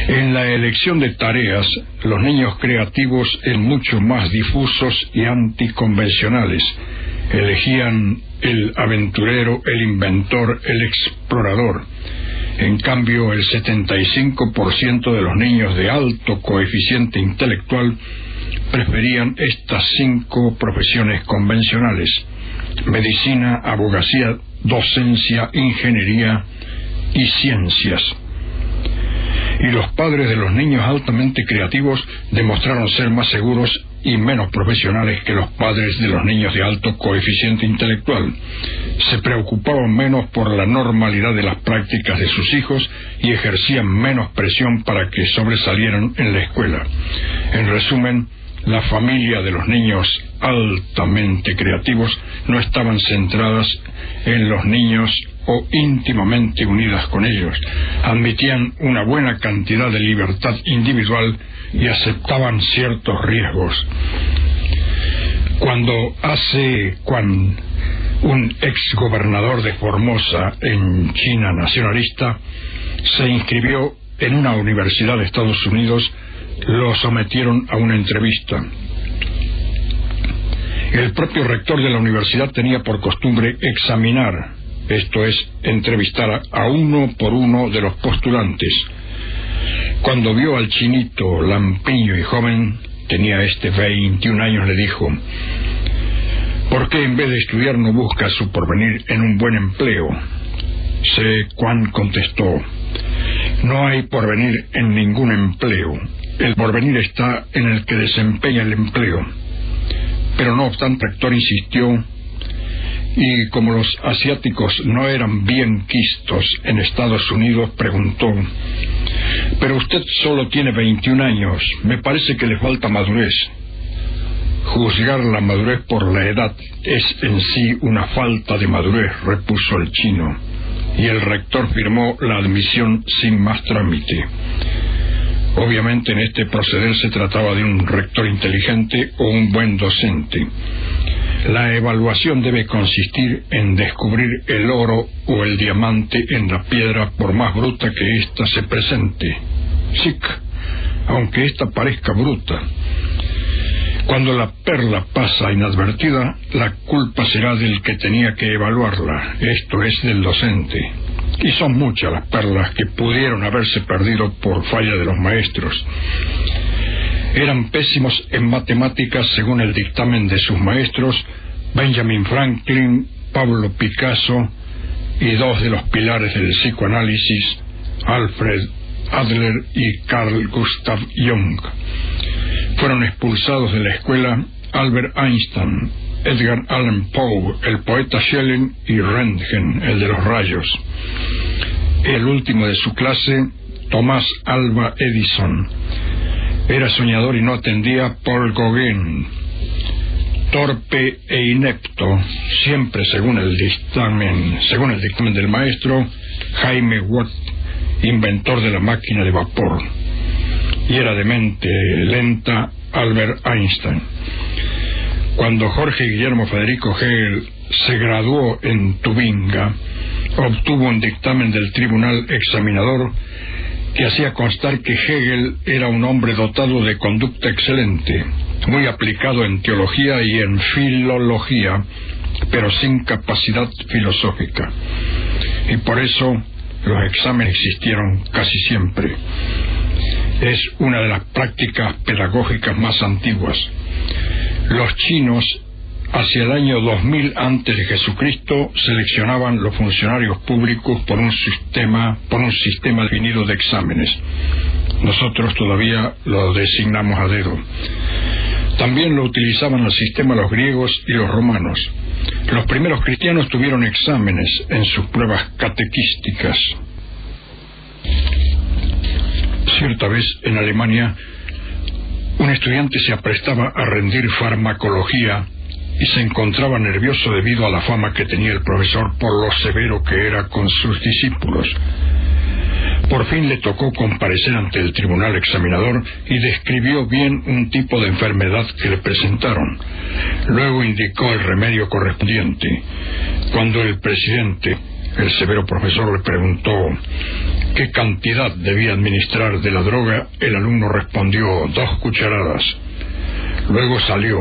En la elección de tareas, los niños creativos eran mucho más difusos y anticonvencionales. Elegían el aventurero, el inventor, el explorador. En cambio, el 75% de los niños de alto coeficiente intelectual preferían estas 5 profesiones convencionales: medicina, abogacía, docencia, ingeniería y ciencias. Y los padres de los niños altamente creativos demostraron ser más seguros y menos profesionales que los padres de los niños de alto coeficiente intelectual. Se preocupaban menos por la normalidad de las prácticas de sus hijos y ejercían menos presión para que sobresalieran en la escuela. En resumen, la familia de los niños altamente creativos no estaban centradas en los niños o íntimamente unidas con ellos. Admitían una buena cantidad de libertad individual y aceptaban ciertos riesgos. Cuando hace Quan, un exgobernador de Formosa en China nacionalista, se inscribió en una universidad de Estados Unidos, lo sometieron a una entrevista. El propio rector de la universidad tenía por costumbre examinar, esto es, entrevistar a uno por uno de los postulantes. Cuando vio al chinito lampiño y joven, tenía 21 años, le dijo: ¿por qué en vez de estudiar no busca su porvenir en un buen empleo? Quan contestó: no hay porvenir en ningún empleo. El porvenir está en el que desempeña el empleo. Pero no obstante, el rector insistió, y como los asiáticos no eran bien quistos en Estados Unidos, preguntó: pero usted solo tiene 21 años, me parece que le falta madurez. Juzgar la madurez por la edad es en sí una falta de madurez, repuso el chino, y el rector firmó la admisión sin más trámite. Obviamente en este proceder se trataba de un rector inteligente o un buen docente. La evaluación debe consistir en descubrir el oro o el diamante en la piedra por más bruta que ésta se presente. Sic, aunque ésta parezca bruta. Cuando la perla pasa inadvertida, la culpa será del que tenía que evaluarla, esto es, del docente. Y son muchas las perlas que pudieron haberse perdido por falla de los maestros. Eran pésimos en matemáticas según el dictamen de sus maestros, Benjamin Franklin, Pablo Picasso y dos de los pilares del psicoanálisis, Alfred Adler y Carl Gustav Jung. Fueron expulsados de la escuela Albert Einstein, Edgar Allan Poe, el poeta Schelling, y Röntgen, el de los rayos. El último de su clase, Tomás Alva Edison. Era soñador y no atendía Paul Gauguin. Torpe e inepto, siempre según el dictamen del maestro, Jaime Watt, inventor de la máquina de vapor. Y era de mente lenta Albert Einstein. Cuando Jorge Guillermo Federico Hegel se graduó en Tubinga, obtuvo un dictamen del tribunal examinador que hacía constar que Hegel era un hombre dotado de conducta excelente, muy aplicado en teología y en filología, pero sin capacidad filosófica. Y por eso los exámenes existieron casi siempre. Es una de las prácticas pedagógicas más antiguas. Los chinos, hacia el año 2000 antes de Jesucristo, seleccionaban los funcionarios públicos por un sistema definido de exámenes. Nosotros todavía lo designamos a dedo. También lo utilizaban el sistema los griegos y los romanos. Los primeros cristianos tuvieron exámenes en sus pruebas catequísticas. Cierta vez en Alemania, un estudiante se aprestaba a rendir farmacología y se encontraba nervioso debido a la fama que tenía el profesor por lo severo que era con sus discípulos. Por fin le tocó comparecer ante el tribunal examinador y describió bien un tipo de enfermedad que le presentaron. Luego indicó el remedio correspondiente. Cuando el presidente, el severo profesor, le preguntó qué cantidad debía administrar de la droga, el alumno respondió 2 cucharadas. Luego salió,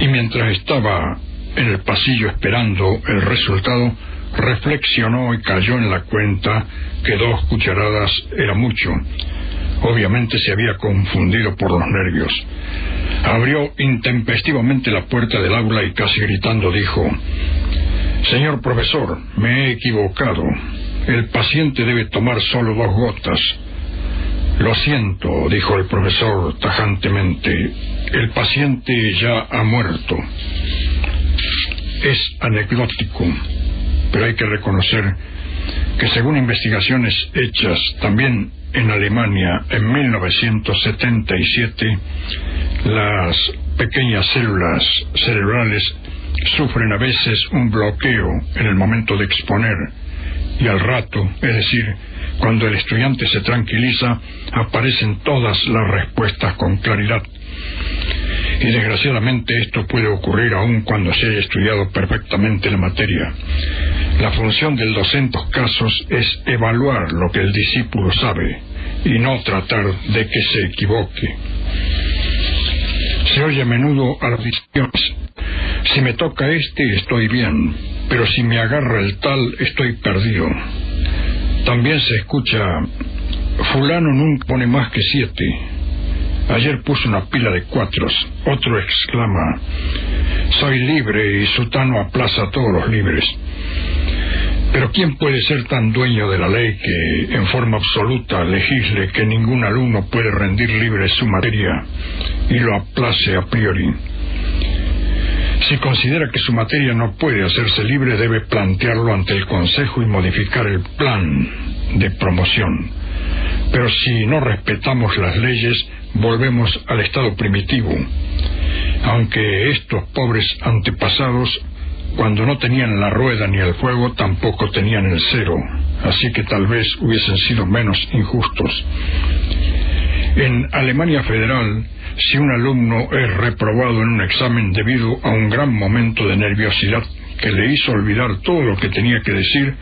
y mientras estaba en el pasillo esperando el resultado, reflexionó y cayó en la cuenta que 2 cucharadas era mucho. Obviamente se había confundido por los nervios. Abrió intempestivamente la puerta del aula y casi gritando dijo: «Señor profesor, me he equivocado. El paciente debe tomar solo 2 gotas». «Lo siento», dijo el profesor tajantemente, «el paciente ya ha muerto». Es anecdótico, pero hay que reconocer que según investigaciones hechas también en Alemania en 1977, las pequeñas células cerebrales sufren a veces un bloqueo en el momento de exponer, y al rato, es decir, cuando el estudiante se tranquiliza, aparecen todas las respuestas con claridad. Y desgraciadamente esto puede ocurrir aun cuando se haya estudiado perfectamente la materia. La función del docente en estos casos es evaluar lo que el discípulo sabe y no tratar de que se equivoque. Se oye a menudo a las decisiones: si me toca estoy bien, pero si me agarra el tal, estoy perdido. También se escucha: fulano nunca pone más que 7. Ayer puso una pila de 4. Otro exclama: soy libre y sutano aplaza a todos los libres. Pero ¿quién puede ser tan dueño de la ley que en forma absoluta legisle que ningún alumno puede rendir libre su materia y lo aplace a priori? Si considera que su materia no puede hacerse libre, debe plantearlo ante el Consejo y modificar el plan de promoción. Pero si no respetamos las leyes, volvemos al estado primitivo. Aunque estos pobres antepasados, cuando no tenían la rueda ni el fuego, tampoco tenían el cero, así que tal vez hubiesen sido menos injustos. En Alemania Federal, si un alumno es reprobado en un examen debido a un gran momento de nerviosidad que le hizo olvidar todo lo que tenía que decir,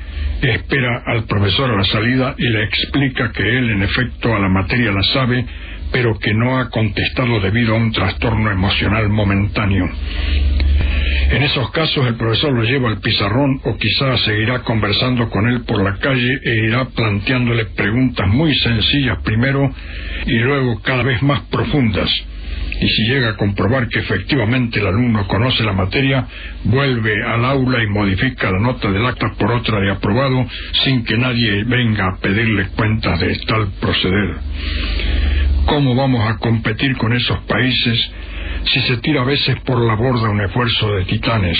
espera al profesor a la salida y le explica que él en efecto a la materia la sabe, pero que no ha contestado debido a un trastorno emocional momentáneo. En esos casos el profesor lo lleva al pizarrón o quizás seguirá conversando con él por la calle e irá planteándole preguntas muy sencillas primero y luego cada vez más profundas. Y si llega a comprobar que efectivamente el alumno conoce la materia, vuelve al aula y modifica la nota del acta por otra de aprobado sin que nadie venga a pedirle cuentas de tal proceder. ¿Cómo vamos a competir con esos países si se tira a veces por la borda un esfuerzo de titanes?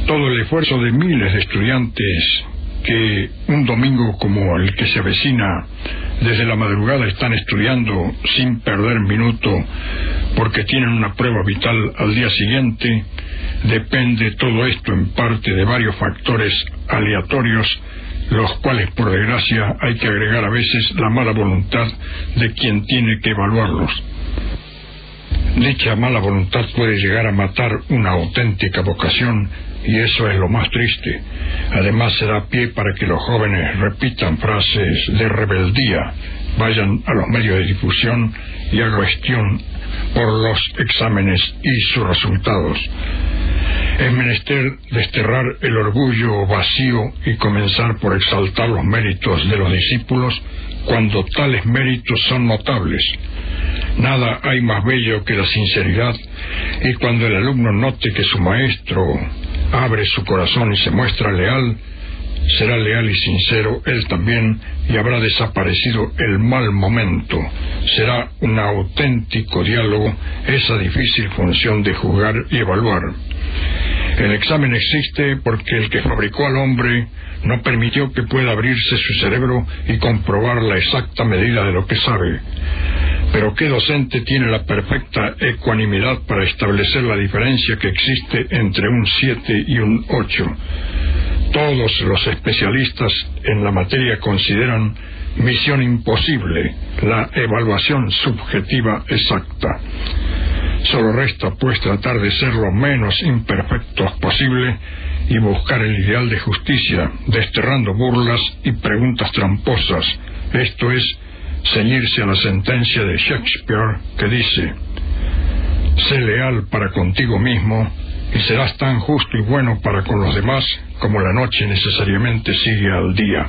Todo el esfuerzo de miles de estudiantes que un domingo como el que se avecina desde la madrugada están estudiando sin perder minuto porque tienen una prueba vital al día siguiente, depende todo esto en parte de varios factores aleatorios, los cuales por desgracia hay que agregar a veces la mala voluntad de quien tiene que evaluarlos. Dicha mala voluntad puede llegar a matar una auténtica vocación y eso es lo más triste. Además se da pie para que los jóvenes repitan frases de rebeldía, vayan a los medios de difusión y hagan cuestión por los exámenes y sus resultados. Es menester desterrar el orgullo vacío y comenzar por exaltar los méritos de los discípulos cuando tales méritos son notables. Nada hay más bello que la sinceridad, y cuando el alumno note que su maestro abre su corazón y se muestra leal, será leal y sincero él también, y habrá desaparecido el mal momento. Será un auténtico diálogo esa difícil función de juzgar y evaluar. El examen existe porque el que fabricó al hombre no permitió que pueda abrirse su cerebro y comprobar la exacta medida de lo que sabe. Pero ¿qué docente tiene la perfecta ecuanimidad para establecer la diferencia que existe entre un 7 y un 8? Todos los especialistas en la materia consideran misión imposible la evaluación subjetiva exacta. Solo resta pues tratar de ser lo menos imperfectos posible y buscar el ideal de justicia, desterrando burlas y preguntas tramposas. Esto es, ceñirse a la sentencia de Shakespeare que dice: sé leal para contigo mismo y serás tan justo y bueno para con los demás como la noche necesariamente sigue al día.